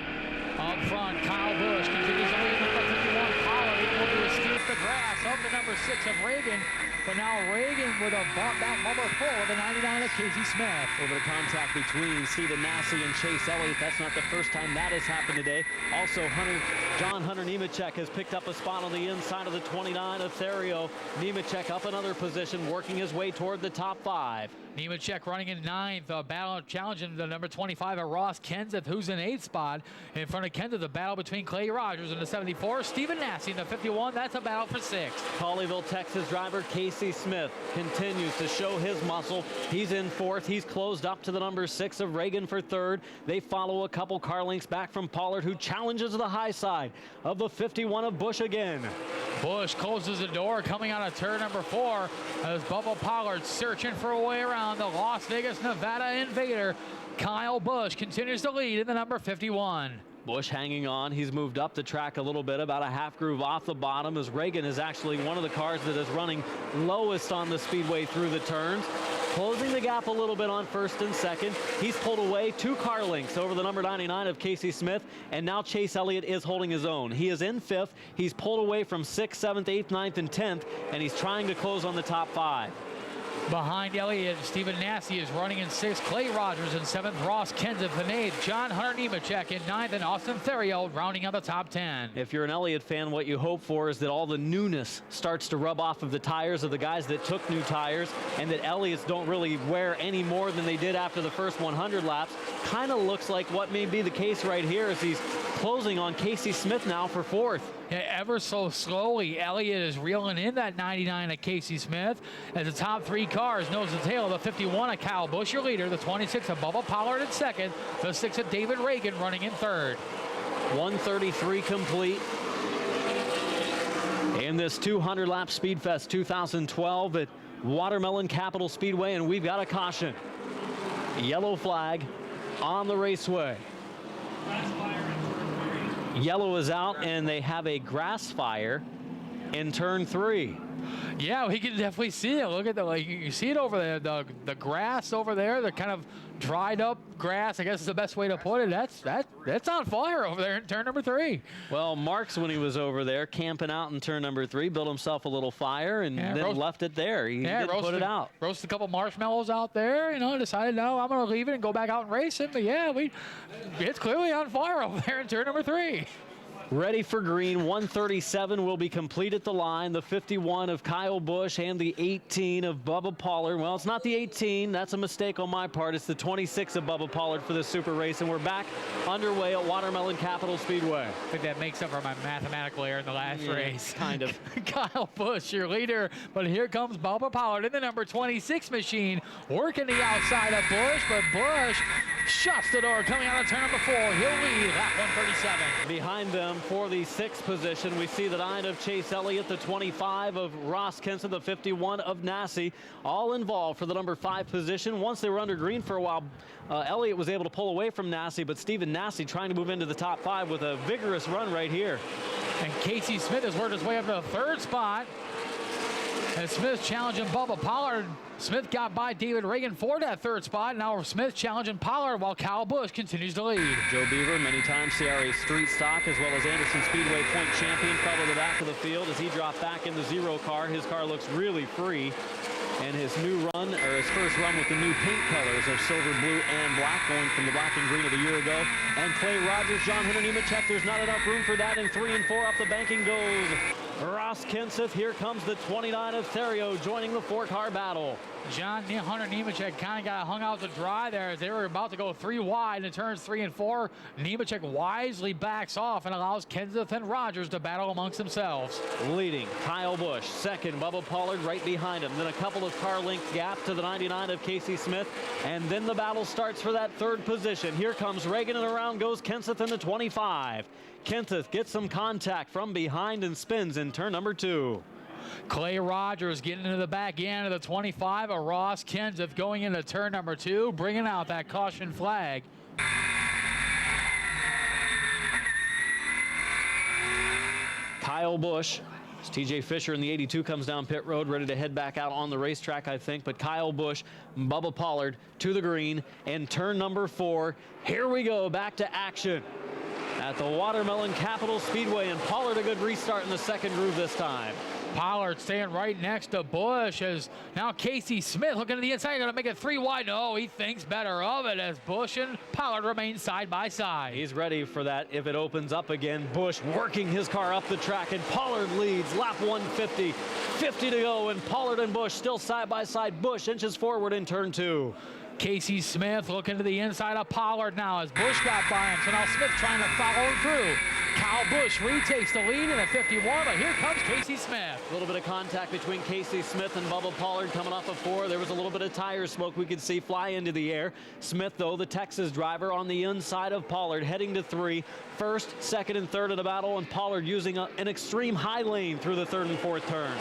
Speaker 3: Up front, Kyle Busch continues to lead number 51. Pollard able to escape the grass of the number 6 of Reagan. But now Reagan with a back bumper full of the 99 of Casey Smith.
Speaker 4: Over the contact between Stephen Massey and Chase Elliott. That's not the first time that has happened today. Also, John Hunter Nemechek has picked up a spot on the inside of the 29 of Therio. Nemechek up another position, working his way toward the top 5.
Speaker 3: Nemechek running in 9th, battle challenging the number 25 of Ross Kenseth, who's in 8th spot. In front of Kenseth, the battle between Clay Rogers and the 74. Stephen Massey in the 51. That's a battle for 6th.
Speaker 4: Colleyville, Texas driver Casey Smith continues to show his muscle. He's in 4th. He's closed up to the number 6 of Reagan for 3rd. They follow a couple car lengths back from Pollard, who challenges the high side of the 51 of Busch again.
Speaker 3: Busch closes the door coming out of turn number 4 as Bubba Pollard searching for a way around the Las Vegas, Nevada invader. Kyle Busch continues to lead in the number 51.
Speaker 4: Busch hanging on. He's moved up the track a little bit, about a half groove off the bottom, as Reagan is actually one of the cars that is running lowest on the speedway through the turns. Closing the gap a little bit on 1st and 2nd. He's pulled away 2 car lengths over the number 99 of Casey Smith, and now Chase Elliott is holding his own. He is in 5th. He's pulled away from 6th, 7th, 8th, 9th, and 10th, and he's trying to close on the top 5.
Speaker 3: Behind Elliott, Stephen Massey is running in 6th. Clay Rogers in 7th. Ross Kenseth in 8th. John Hunter Nemechek in 9th. And Austin Therio rounding out the top 10.
Speaker 4: If you're an Elliott fan, what you hope for is that all the newness starts to rub off of the tires of the guys that took new tires, and that Elliott's don't really wear any more than they did after the first 100 laps. Kind of looks like what may be the case right here as he's closing on Casey Smith now for 4th.
Speaker 3: Yeah, ever so slowly, Elliott is reeling in that 99 of Casey Smith as the top 3 cars nose to tail. The 51 of Kyle Busch, your leader. The 26 of Bubba Pollard in 2nd. The 6 of David Reagan running in 3rd.
Speaker 4: 133 complete in this 200-lap SpeedFest 2012 at Watermelon Capital Speedway, and we've got a caution. Yellow flag on the raceway. Yellow is out, and they have a grass fire in turn 3.
Speaker 3: Yeah, we can definitely see it. Look at the, like, you see it over there, the grass over there, the kind of dried up grass, I guess is the best way to put it. That's on fire over there in turn number 3.
Speaker 4: Well, Marks, when he was over there camping out in turn number 3, built himself a little fire and then left it there. He didn't put it out.
Speaker 3: Roasted a couple marshmallows out there, decided, no, I'm going to leave it and go back out and race it. But yeah, it's clearly on fire over there in turn number 3.
Speaker 4: Ready for green. 137 will be complete at the line. The 51 of Kyle Busch and the 18 of Bubba Pollard. Well, it's not the 18. That's a mistake on my part. It's the 26 of Bubba Pollard for the super race. And we're back underway at Watermelon Capital Speedway.
Speaker 3: I think that makes up for my mathematical error in the last race.
Speaker 4: Kind of.
Speaker 3: Kyle Busch, your leader. But here comes Bubba Pollard in the number 26 machine, working the outside of Busch. But Busch shuts the door coming out of turn number 4. He'll lead lap 137.
Speaker 4: Behind them for the 6th position, we see the 9 of Chase Elliott, the 25 of Ross Kenson, the 51 of Nassie, all involved for the number 5 position. Once they were under green for a while, Elliott was able to pull away from Nassie, but Stephen Nassie trying to move into the top 5 with a vigorous run right here.
Speaker 3: And Casey Smith has worked his way up to the 3rd spot. And Smith challenging Bubba Pollard. Smith got by David Reagan for that 3rd spot. Now Smith challenging Pollard while Kyle Busch continues to lead.
Speaker 4: Joe Beaver, many times CRA Street Stock as well as Anderson Speedway point champion, fell to the back of the field as he dropped back in the 0 car. His car looks really free. And his new run, or his first run with the new paint colors of silver, blue, and black, going from the black and green of a year ago. And Clay Rogers, John Hunter Nemechek, there's not enough room for that. And 3 and 4 up the banking goes Ross Kenseth. Here comes the 29 of Therio joining the 4-car battle.
Speaker 3: John Hunter Nemechek kind of got hung out to dry there as they were about to go 3 wide in turns 3 and 4. Nemechek wisely backs off and allows Kenseth and Rogers to battle amongst themselves.
Speaker 4: Leading, Kyle Busch. 2nd, Bubba Pollard right behind him. Then a couple of car length gap to the 99 of Casey Smith. And then the battle starts for that 3rd position. Here comes Reagan and around goes Kenseth in the 25. Kenseth gets some contact from behind and spins in turn number 2.
Speaker 3: Clay Rogers getting into the back end of the 25 of Ross Kenseth going into turn number 2, bringing out that caution flag.
Speaker 4: Kyle Busch. As TJ Fisher in the 82 comes down pit road, ready to head back out on the racetrack, I think. But Kyle Busch, Bubba Pollard to the green, and turn number 4. Here we go, back to action at the Watermelon Capital Speedway, and Pollard a good restart in the 2nd groove this time.
Speaker 3: Pollard staying right next to Busch as now Casey Smith looking to the inside, going to make it 3 wide. No, he thinks better of it as Busch and Pollard remain side by side.
Speaker 4: He's ready for that if it opens up again. Busch working his car up the track, and Pollard leads lap 150. 50 to go, and Pollard and Busch still side by side. Busch inches forward in turn 2.
Speaker 3: Casey Smith looking to the inside of Pollard now as Busch got by him. So now Smith trying to follow him through. Kyle Busch retakes the lead in a 51, but here comes Casey Smith.
Speaker 4: A little bit of contact between Casey Smith and Bubba Pollard coming off of 4. There was a little bit of tire smoke we could see fly into the air. Smith, though, the Texas driver on the inside of Pollard, heading to 3. 1st, 2nd, and 3rd in the battle, and Pollard using an extreme high lane through the 3rd and 4th turns.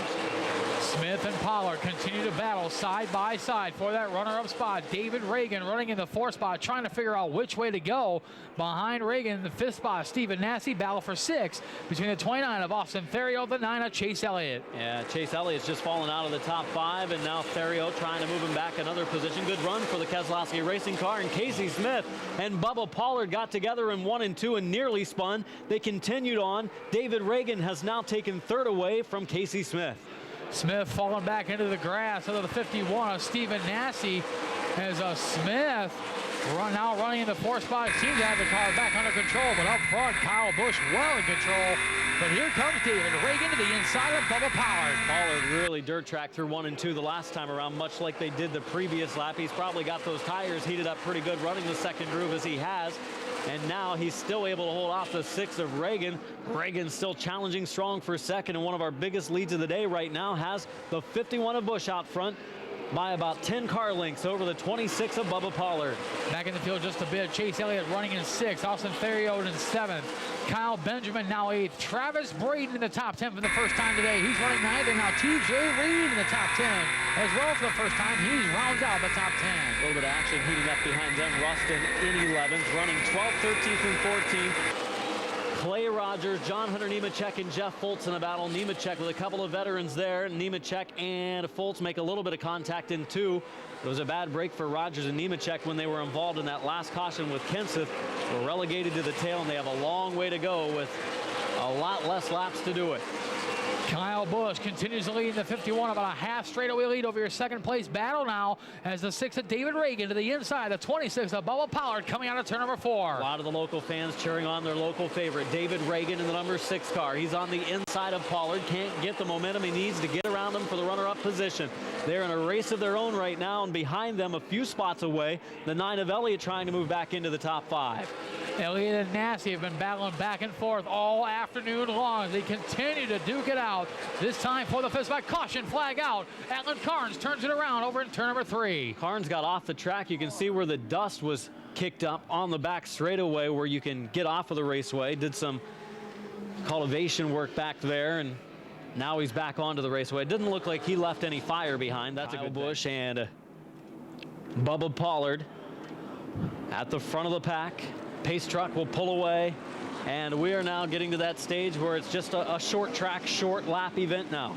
Speaker 3: Smith and Pollard continue to battle side by side for that runner-up spot. David Reagan running in the 4th spot, trying to figure out which way to go. Behind Reagan in the 5th spot, Stephen Nassie battle for 6 between the 29 of Austin Therio, the 9 of Chase Elliott.
Speaker 4: Yeah, Chase Elliott's just fallen out of the top 5, and now Therio trying to move him back another position. Good run for the Keselowski racing car, and Casey Smith and Bubba Pollard got together in 1 and 2 and nearly spun. They continued on. David Reagan has now taken 3rd away from Casey Smith.
Speaker 3: Smith falling back into the grass under the 51 of Stephen Nassie as Smith now running in the 4th spot. Seems to have the car back under control, but up front, Kyle Busch well in control. But here comes David Reagan to the inside of Bubba Pollard.
Speaker 4: Pollard really dirt tracked through 1 and 2 the last time around, much like they did the previous lap. He's probably got those tires heated up pretty good running the 2nd groove as he has. And now he's still able to hold off the 6 of Reagan. Reagan still challenging strong for 2nd, and one of our biggest leads of the day right now has the 51 of Busch out front by about 10 car lengths over the 26 of Bubba Pollard.
Speaker 3: Back in the field just a bit. Chase Elliott running in 6th. Austin Therio in 7th. Kyle Benjamin now 8th. Travis Braden in the top 10 for the first time today. He's running 9th, and now TJ Reed in the top 10 as well for the first time. He rounds out the top 10.
Speaker 4: A little bit of action heating up behind them. Rustin in 11th, running 12th, 13th, and 14th. Clay Rogers, John Hunter Nemechek, and Jeff Fultz in a battle. Nemechek with a couple of veterans there. Nemechek and Fultz make a little bit of contact in 2. It was a bad break for Rogers and Nemechek when they were involved in that last caution with Kenseth. Were relegated to the tail, and they have a long way to go with a lot less laps to do it.
Speaker 3: Kyle Busch continues to lead in the 51, about a half straightaway lead over your second place battle now as the 6 of David Reagan to the inside, the 26 of Bubba Pollard coming out of turn number 4.
Speaker 4: A lot of the local fans cheering on their local favorite, David Reagan, in the number 6 car. He's on the inside of Pollard, can't get the momentum he needs to get around him for the runner-up position. They're in a race of their own right now, and behind them, a few spots away, the 9 of Elliott trying to move back into the top 5.
Speaker 3: Elliott and Nasty have been battling back and forth all afternoon long as they continue to duke it out. This time for the fifth spot, caution flag out. Alan Carnes turns it around over in turn number 3.
Speaker 4: Carnes got off the track. You can see where the dust was kicked up on the back straightaway where you can get off of the raceway. Did some cultivation work back there, and now he's back onto the raceway. It didn't look like he left any fire behind. That's
Speaker 3: Kyle
Speaker 4: a good Busch and Bubba Pollard at the front of the pack. Pace truck will pull away, and we are now getting to that stage where it's just a short track, short lap event now.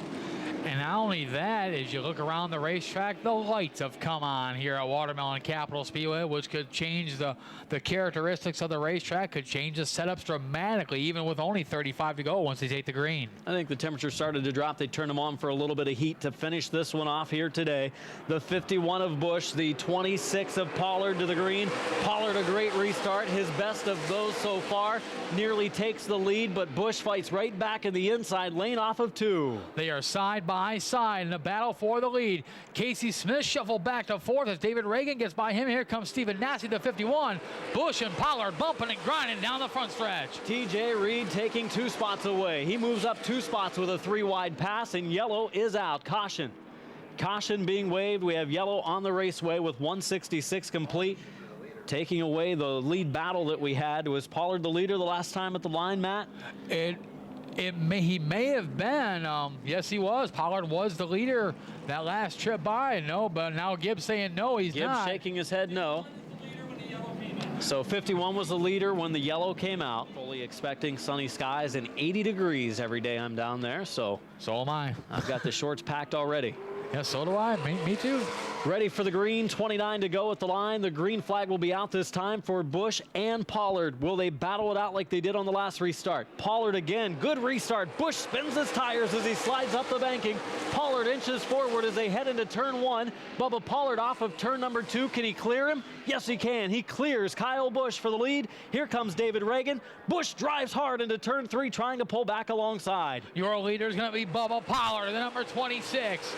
Speaker 3: And not only that, as you look around the racetrack, the lights have come on here at Watermelon Capital Speedway, which could change the characteristics of the racetrack, could change the setups dramatically, even with only 35 to go once they take the green.
Speaker 4: I think the temperature started to drop. They turned them on for a little bit of heat to finish this one off here today. The 51 of Busch, the 26 of Pollard to the green. Pollard, a great restart, his best of those so far. Nearly takes the lead, but Busch fights right back in the inside lane off of 2.
Speaker 3: They are side by side in a battle for the lead. Casey Smith shuffled back to 4th as David Reagan gets by him. Here comes Stephen Nassie, the 51. Busch and Pollard bumping and grinding down the front stretch.
Speaker 4: TJ Reed taking 2 spots away. He moves up 2 spots with a 3-wide pass, and yellow is out. Caution. Caution being waved. We have yellow on the raceway with 166 complete. Taking away the lead battle that we had. Was Pollard the leader the last time at the line, Matt?
Speaker 3: He may have been. Yes, he was. Pollard was the leader that last trip by. No, but now Gibbs saying no, he's
Speaker 4: Gibbs
Speaker 3: not.
Speaker 4: shaking his head no. So 51 was the leader when the yellow came out. Fully expecting sunny skies and 80 degrees every day I'm down there. So
Speaker 3: am I.
Speaker 4: I've got the shorts packed already.
Speaker 3: Yes, so do I. Me too.
Speaker 4: Ready for the green, 29 to go at the line. The green flag will be out this time for Busch and Pollard. Will they battle it out like they did on the last restart? Pollard again, good restart. Busch spins his tires as he slides up the banking. Pollard inches forward as they head into turn 1. Bubba Pollard off of turn number 2. Can he clear him? Yes, he can. He clears Kyle Busch for the lead. Here comes David Reagan. Busch drives hard into turn 3, trying to pull back alongside.
Speaker 3: Your leader is going to be Bubba Pollard, the number 26.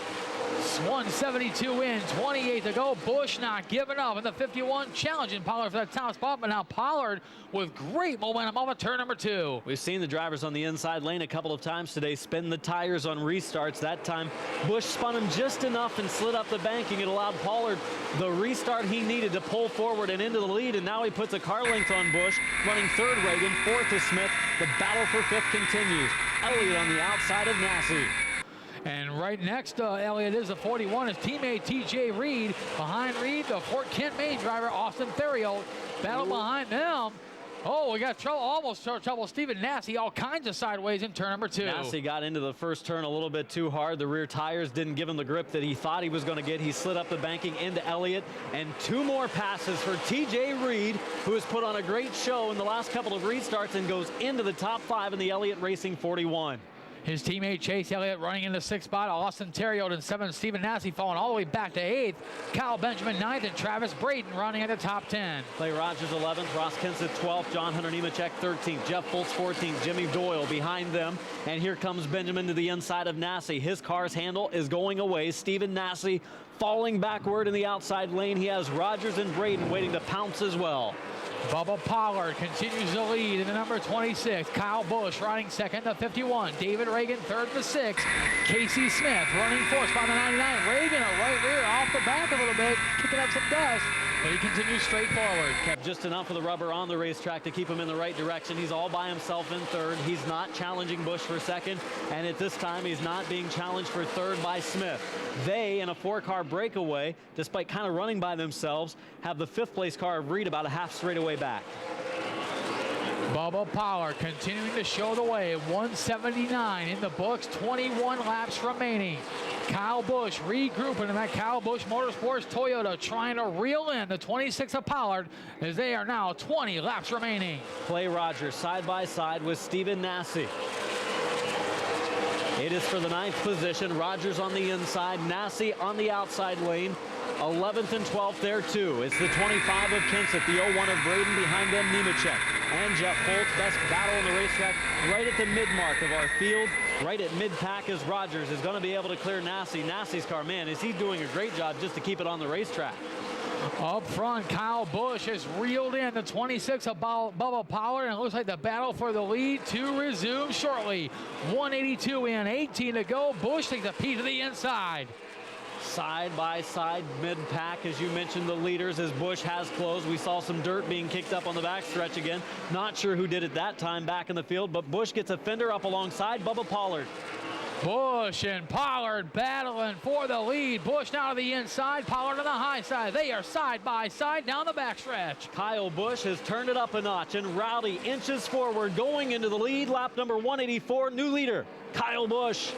Speaker 3: 172 in, 28 to go. Busch not giving up in the 51, challenging Pollard for that top spot, but now Pollard with great momentum off of turn number 2.
Speaker 4: We've seen the drivers on the inside lane a couple of times today spin the tires on restarts. That time, Busch spun him just enough and slid up the banking. It allowed Pollard the restart he needed to pull forward and into the lead, and now he puts a car length on Busch, running 3rd Reagan, 4th is Smith. The battle for 5th continues. Elliott on the outside of Nassie.
Speaker 3: And right next to Elliott is the 41, his teammate TJ Reed. Behind Reed, the Fort Kent Maine driver, Austin Theriot. Battle behind them. Oh, we got trouble, almost trouble. Stephen Nassie, all kinds of sideways in turn number 2.
Speaker 4: Nassie got into the first turn a little bit too hard. The rear tires didn't give him the grip that he thought he was going to get. He slid up the banking into Elliott. And 2 more passes for TJ Reed, who has put on a great show in the last couple of restarts and goes into the top 5 in the Elliott Racing 41.
Speaker 3: His teammate Chase Elliott running into 6th spot. Austin Theriot in 7th. Stephen Nassie falling all the way back to 8th. Kyle Benjamin 9th, and Travis Braden running at the top 10.
Speaker 4: Clay Rogers 11th, Ross Kenseth 12th, John Hunter Nemechek 13th, Jeff Fultz 14th, Jimmy Doyle behind them. And here comes Benjamin to the inside of Nassie. His car's handle is going away. Stephen Nassie falling backward in the outside lane. He has Rogers and Braden waiting to pounce as well.
Speaker 3: Bubba Pollard continues to lead in the number 26. Kyle Busch riding 2nd, the 51. David Reagan 3rd, the 6. Casey Smith running 4th by the 99. Reagan a right rear off the back a little bit, kicking up some dust, but he continues straight forward.
Speaker 4: Kept just enough of the rubber on the racetrack to keep him in the right direction. He's all by himself in 3rd. He's not challenging Busch for 2nd, and at this time he's not being challenged for 3rd by Smith. They, in a 4-car breakaway, despite kind of running by themselves, have the 5th place car of Reed about a half straightaway back.
Speaker 3: Bubba Pollard continuing to show the way. 179 in the books, 21 laps remaining. Kyle Busch regrouping in that Kyle Busch Motorsports Toyota, trying to reel in the 26 of Pollard as they are now 20 laps remaining.
Speaker 4: Clay Rogers side by side with Stephen Nassie. It is for the 9th position. Rogers on the inside, Nassi on the outside lane. 11th and 12th there too. It's the 25 of Kenseth, the 01 of Braden, behind them Nemechek and Jeff Foltz. Best battle in the racetrack right at the mid-mark of our field. Right at mid-pack as Rogers is going to be able to clear Nassi. Nassi's car, man, is he doing a great job just to keep it on the racetrack.
Speaker 3: Up front, Kyle Busch has reeled in the 26 of Bubba Pollard, and it looks like the battle for the lead to resume shortly. 182 in, 18 to go. Busch takes a peek to the inside.
Speaker 4: Side by side, mid-pack, as you mentioned, the leaders as Busch has closed. We saw some dirt being kicked up on the backstretch again. Not sure who did it that time back in the field, but Busch gets a fender up alongside Bubba Pollard.
Speaker 3: Busch and Pollard battling for the lead. Busch now to the inside, Pollard on the high side. They are side by side down the backstretch.
Speaker 4: Kyle Busch has turned it up a notch, and Rowdy inches forward, going into the lead. Lap number 184, new leader, Kyle Busch.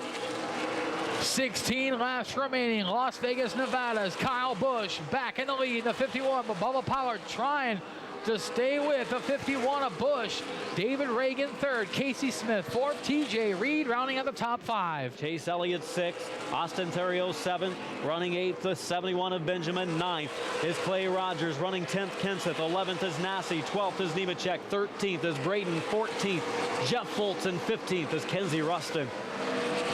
Speaker 3: 16 laps remaining. Las Vegas, Nevada's Kyle Busch back in the lead. The 51, but Bubba Pollard trying to stay with the 51 of Busch. David Reagan third, Casey Smith fourth, TJ Reed rounding out the top 5.
Speaker 4: Chase Elliott 6th, Austin Theriot 7th, running 8th, the 71 of Benjamin. 9th is Clay Rogers, running 10th, Kenseth. 11th is Nassi, 12th is Nemechek, 13th is Braden, 14th, Jeff Foltz, and 15th is Kenzie Rustin.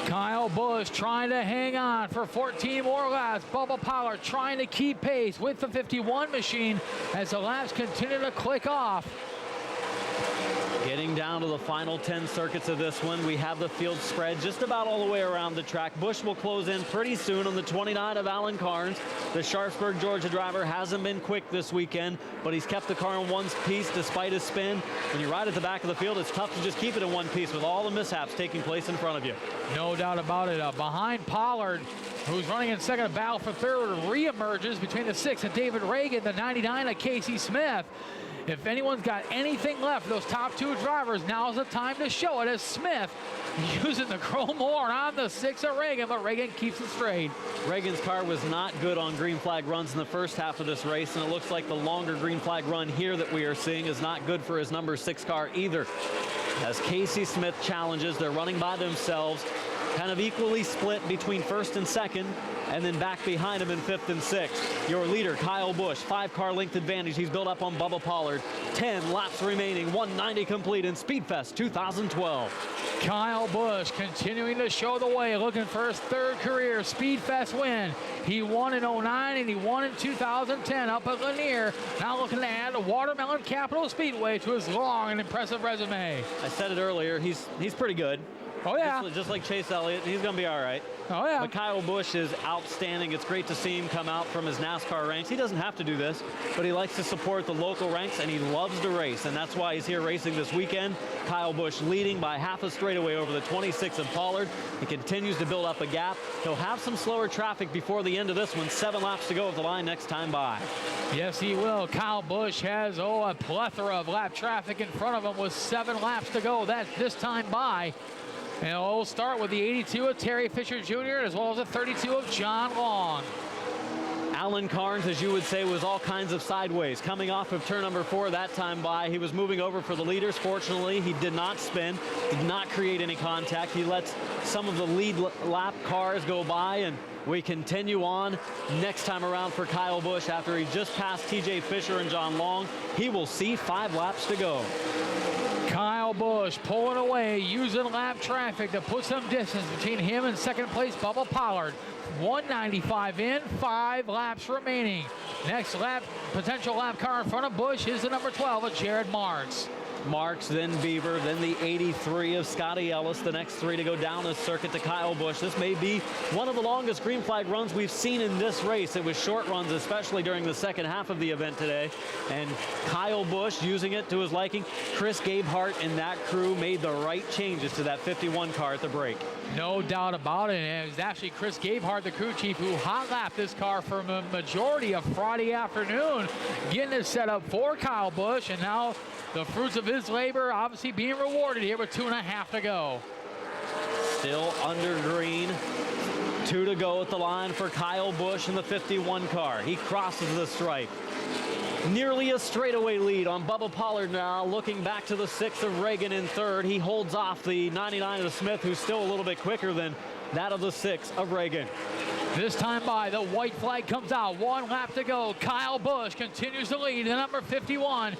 Speaker 3: Kyle Busch trying to hang on for 14 more laps. Bubba Pollard trying to keep pace with the 51 machine as the laps continue to click off.
Speaker 4: Getting down to the final 10 circuits of this one, we have the field spread just about all the way around the track. Busch will close in pretty soon on the 29 of Alan Carnes. The Sharpsburg, Georgia driver hasn't been quick this weekend, but he's kept the car in one piece despite his spin. When you ride at the back of the field, it's tough to just keep it in one piece with all the mishaps taking place in front of you.
Speaker 3: No doubt about it. Behind Pollard, who's running in second, battle for third, reemerges between the 6 and David Reagan, the 99 of Casey Smith. If anyone's got anything left, those top 2 drivers, now's the time to show it as Smith using the chrome horn on the 6 of Reagan, but Reagan keeps it straight.
Speaker 4: Reagan's car was not good on green flag runs in the first half of this race, and it looks like the longer green flag run here that we are seeing is not good for his number 6 car either. As Casey Smith challenges, they're running by themselves, kind of equally split between first and second, and then back behind him in 5th and 6th. Your leader, Kyle Busch, 5-car length advantage. He's built up on Bubba Pollard. 10 laps remaining, 190 complete in SpeedFest 2012.
Speaker 3: Kyle Busch continuing to show the way, looking for his 3rd career SpeedFest win. He won in 09 and he won in 2010 up at Lanier. Now looking to add the Watermelon Capital Speedway to his long and impressive resume.
Speaker 4: I said it earlier, he's pretty good.
Speaker 3: Oh, yeah.
Speaker 4: Just like Chase Elliott, he's going to be all right.
Speaker 3: Oh, yeah.
Speaker 4: But Kyle Busch is outstanding. It's great to see him come out from his NASCAR ranks. He doesn't have to do this, but he likes to support the local ranks, and he loves to race, and that's why he's here racing this weekend. Kyle Busch leading by half a straightaway over the 26 of Pollard. He continues to build up a gap. He'll have some slower traffic before the end of this one. 7 laps to go at the line next time by.
Speaker 3: Yes, he will. Kyle Busch has, a plethora of lap traffic in front of him with 7 laps to go. That's this time by. And we'll start with the 82 of Terry Fisher Jr. as well as the 32 of John Long.
Speaker 4: Alan Carnes, as you would say, was all kinds of sideways. Coming off of turn number 4 that time by, he was moving over for the leaders. Fortunately, he did not spin, did not create any contact. He lets some of the lead lap cars go by, and we continue on next time around for Kyle Busch. After he just passed TJ Fisher and John Long, he will see 5 laps to go.
Speaker 3: Kyle Busch pulling away, using lap traffic to put some distance between him and second place Bubba Pollard. 195 in, 5 laps remaining. Next lap, potential lap car in front of Busch is the number 12 of Jared Marks.
Speaker 4: Marks, then Beaver, then the 83 of Scotty Ellis. The next 3 to go down the circuit to Kyle Busch. This may be one of the longest green flag runs we've seen in this race. It was short runs, especially during the second half of the event today. And Kyle Busch using it to his liking. Chris Gabehart and that crew made the right changes to that 51 car at the break.
Speaker 3: No doubt about it. And it was actually Chris Gabehart, the crew chief, who hot-lapped this car for a majority of Friday afternoon, getting it set up for Kyle Busch. And now the fruits of his labor obviously being rewarded here with 2.5 to go.
Speaker 4: Still under green. 2 to go at the line for Kyle Busch in the 51 car. He crosses the stripe. Nearly a straightaway lead on Bubba Pollard now, looking back to the 6 of Reagan in third. He holds off the 99 of Smith, who's still a little bit quicker than that of the 6 of Reagan.
Speaker 3: This time by, the white flag comes out. 1 lap to go. Kyle Busch continues to lead, the number 51.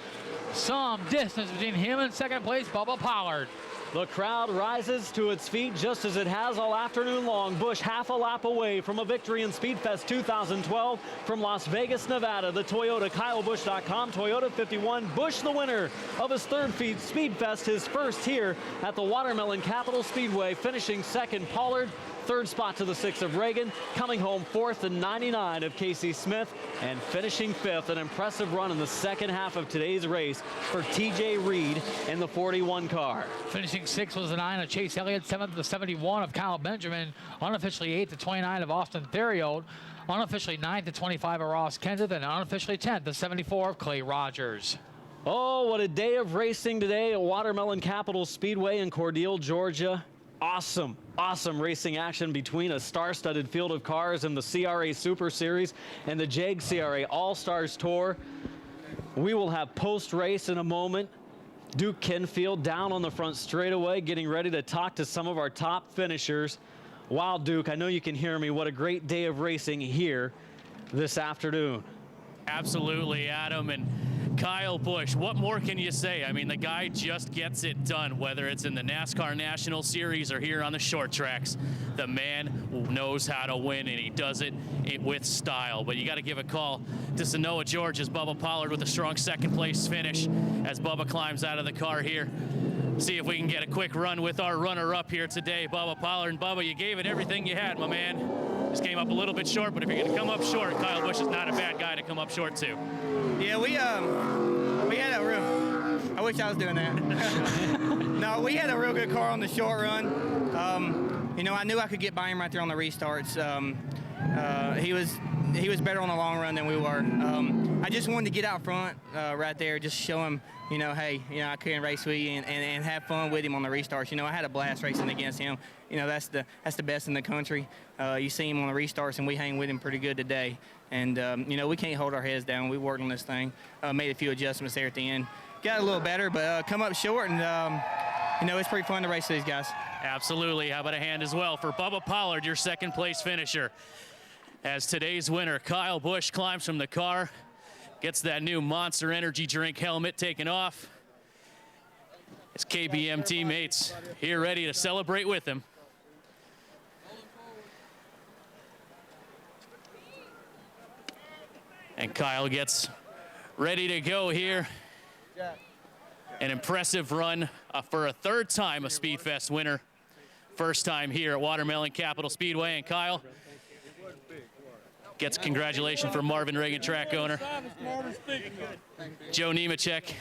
Speaker 3: Some distance between him and second place, Bubba Pollard.
Speaker 4: The crowd rises to its feet just as it has all afternoon long. Busch half a lap away from a victory in SpeedFest 2012 from Las Vegas, Nevada. The Toyota, KyleBusch.com, Toyota 51. Busch the winner of his third SpeedFest, his first here at the Watermelon Capital Speedway, finishing second Pollard. Third spot to the 6 of Reagan, coming home fourth and 99 of Casey Smith, and finishing fifth. An impressive run in the second half of today's race for TJ Reed in the 41 car.
Speaker 3: Finishing sixth was the 9 of Chase Elliott, seventh the 71 of Kyle Benjamin, unofficially 8th to 29 of Austin Theriot, unofficially 9th to 25 of Ross Kenseth, and unofficially 10th to 74 of Clay Rogers.
Speaker 4: Oh, what a day of racing today at Watermelon Capital Speedway in Cordele, Georgia. Awesome racing action between a star-studded field of cars in the CRA Super Series and the JEGS CRA All-Stars Tour. We will have post-race in a moment. Duke Kenfield down on the front straightaway, getting ready to talk to some of our top finishers. Wow, Duke, I know you can hear me. What a great day of racing here this afternoon.
Speaker 1: Absolutely, Adam. And Kyle Busch, what more can you say? I mean, the guy just gets it done, whether it's in the NASCAR National Series or here on the short tracks. The man knows how to win, and he does it with style. But you got to give a call to Sanoa, Georgia's Bubba Pollard with a strong second-place finish as Bubba climbs out of the car here. See if we can get a quick run with our runner-up here today, Bubba Pollard. And Bubba, you gave it everything you had, my man. Just came up a little bit short, but if you're going to come up short, Kyle Busch is not a bad guy to come up short too.
Speaker 6: Yeah, we had a real, I wish I was doing that. No, we had a real good car on the short run. You know, I knew I could get by him right there on the restarts. He was better on the long run than we were. I just wanted to get out front right there, just show him, you know, hey, you know, I can race with you and have fun with him on the restarts. You know, I had a blast racing against him. You know, that's the best in the country. You see him on the restarts, and we hang with him pretty good today. And, you know, we can't hold our heads down. We worked on this thing, made a few adjustments there at the end. Got a little better, but come up short, and, you know, it's pretty fun to race these guys.
Speaker 1: Absolutely. How about a hand as well for Bubba Pollard, your second-place finisher. As today's winner, Kyle Busch, climbs from the car, gets that new Monster Energy drink helmet taken off. His KBM teammates here ready to celebrate with him. And Kyle gets ready to go here. An impressive run for a third time a SpeedFest winner. First time here at Watermelon Capital Speedway. And Kyle gets congratulations from Marvin Reagan, track owner. Joe Nemechek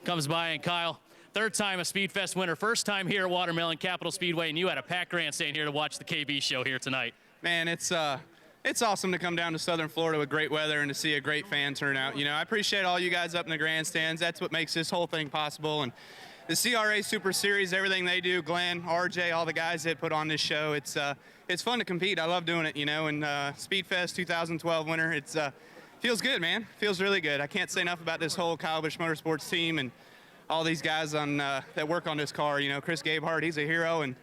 Speaker 1: comes by, and Kyle, third time a SpeedFest winner, first time here at Watermelon Capital Speedway, and you had a packed grandstand here to watch the KB show here tonight.
Speaker 7: Man, it's awesome to come down to Southern Florida with great weather and to see a great fan turnout. You know, I appreciate all you guys up in the grandstands. That's what makes this whole thing possible. And the CRA Super Series, everything they do, Glenn, RJ, all the guys that put on this show, it's fun to compete. I love doing it, you know. And SpeedFest 2012 winner, it's feels good, man. Feels really good. I can't say enough about this whole Kyle Busch Motorsports team and all these guys on that work on this car. You know, Chris Gabehart, he's a hero, and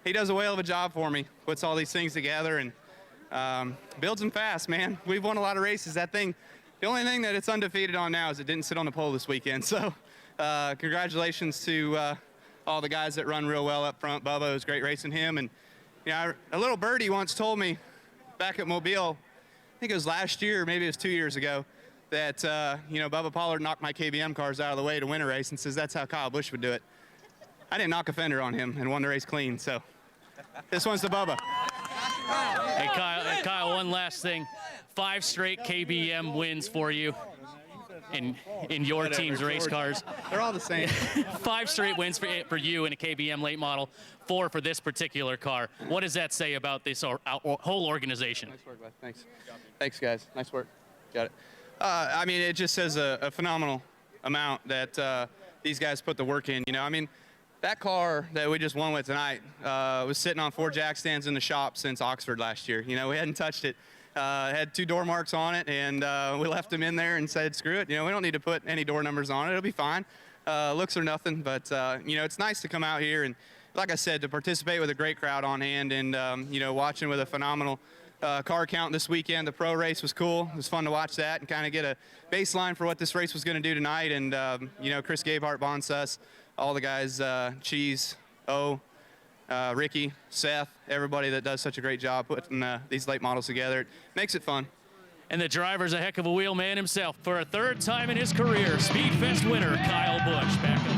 Speaker 7: he does a whale of a job for me. Puts all these things together and builds them fast, man. We've won a lot of races. That thing, the only thing that it's undefeated on now is it didn't sit on the pole this weekend. So congratulations to all the guys that run real well up front. Bubba, it was great racing him. And you know, a little birdie once told me back at Mobile, I think it was last year, maybe it was 2 years ago, that you know, Bubba Pollard knocked my KBM cars out of the way to win a race, and says that's how Kyle Busch would do it. I didn't knock a fender on him and won the race clean. So this one's to Bubba.
Speaker 1: Hey, Kyle, one last thing. 5 straight KBM wins for you in your
Speaker 7: Whatever,
Speaker 1: team's race cars.
Speaker 7: They're all the same.
Speaker 1: 5 straight wins for you in a KBM late model, 4 for this particular car. What does that say about this whole organization?
Speaker 7: Nice work, bud. Thanks. Thanks, guys. Nice work. Got it. I mean, it just says a phenomenal amount that these guys put the work in. You know, I mean, that car that we just won with tonight was sitting on 4 jack stands in the shop since Oxford last year. You know, we hadn't touched it. Had 2 door marks on it, and we left them in there and said, screw it. We don't need to put any door numbers on it. It'll be fine. Looks are nothing, but it's nice to come out here and, like I said, to participate with a great crowd on hand, and watching with a phenomenal car count this weekend. The pro race was cool. It was fun to watch that and kind of get a baseline for what this race was going to do tonight. And Chris Gabehart, Bonsus, all the guys, Cheese, Ricky, Seth, everybody that does such a great job putting these late models together. It makes it fun.
Speaker 1: And the driver's a heck of a wheel man himself for a 3rd time in his career. SpeedFest winner Kyle Busch. Back to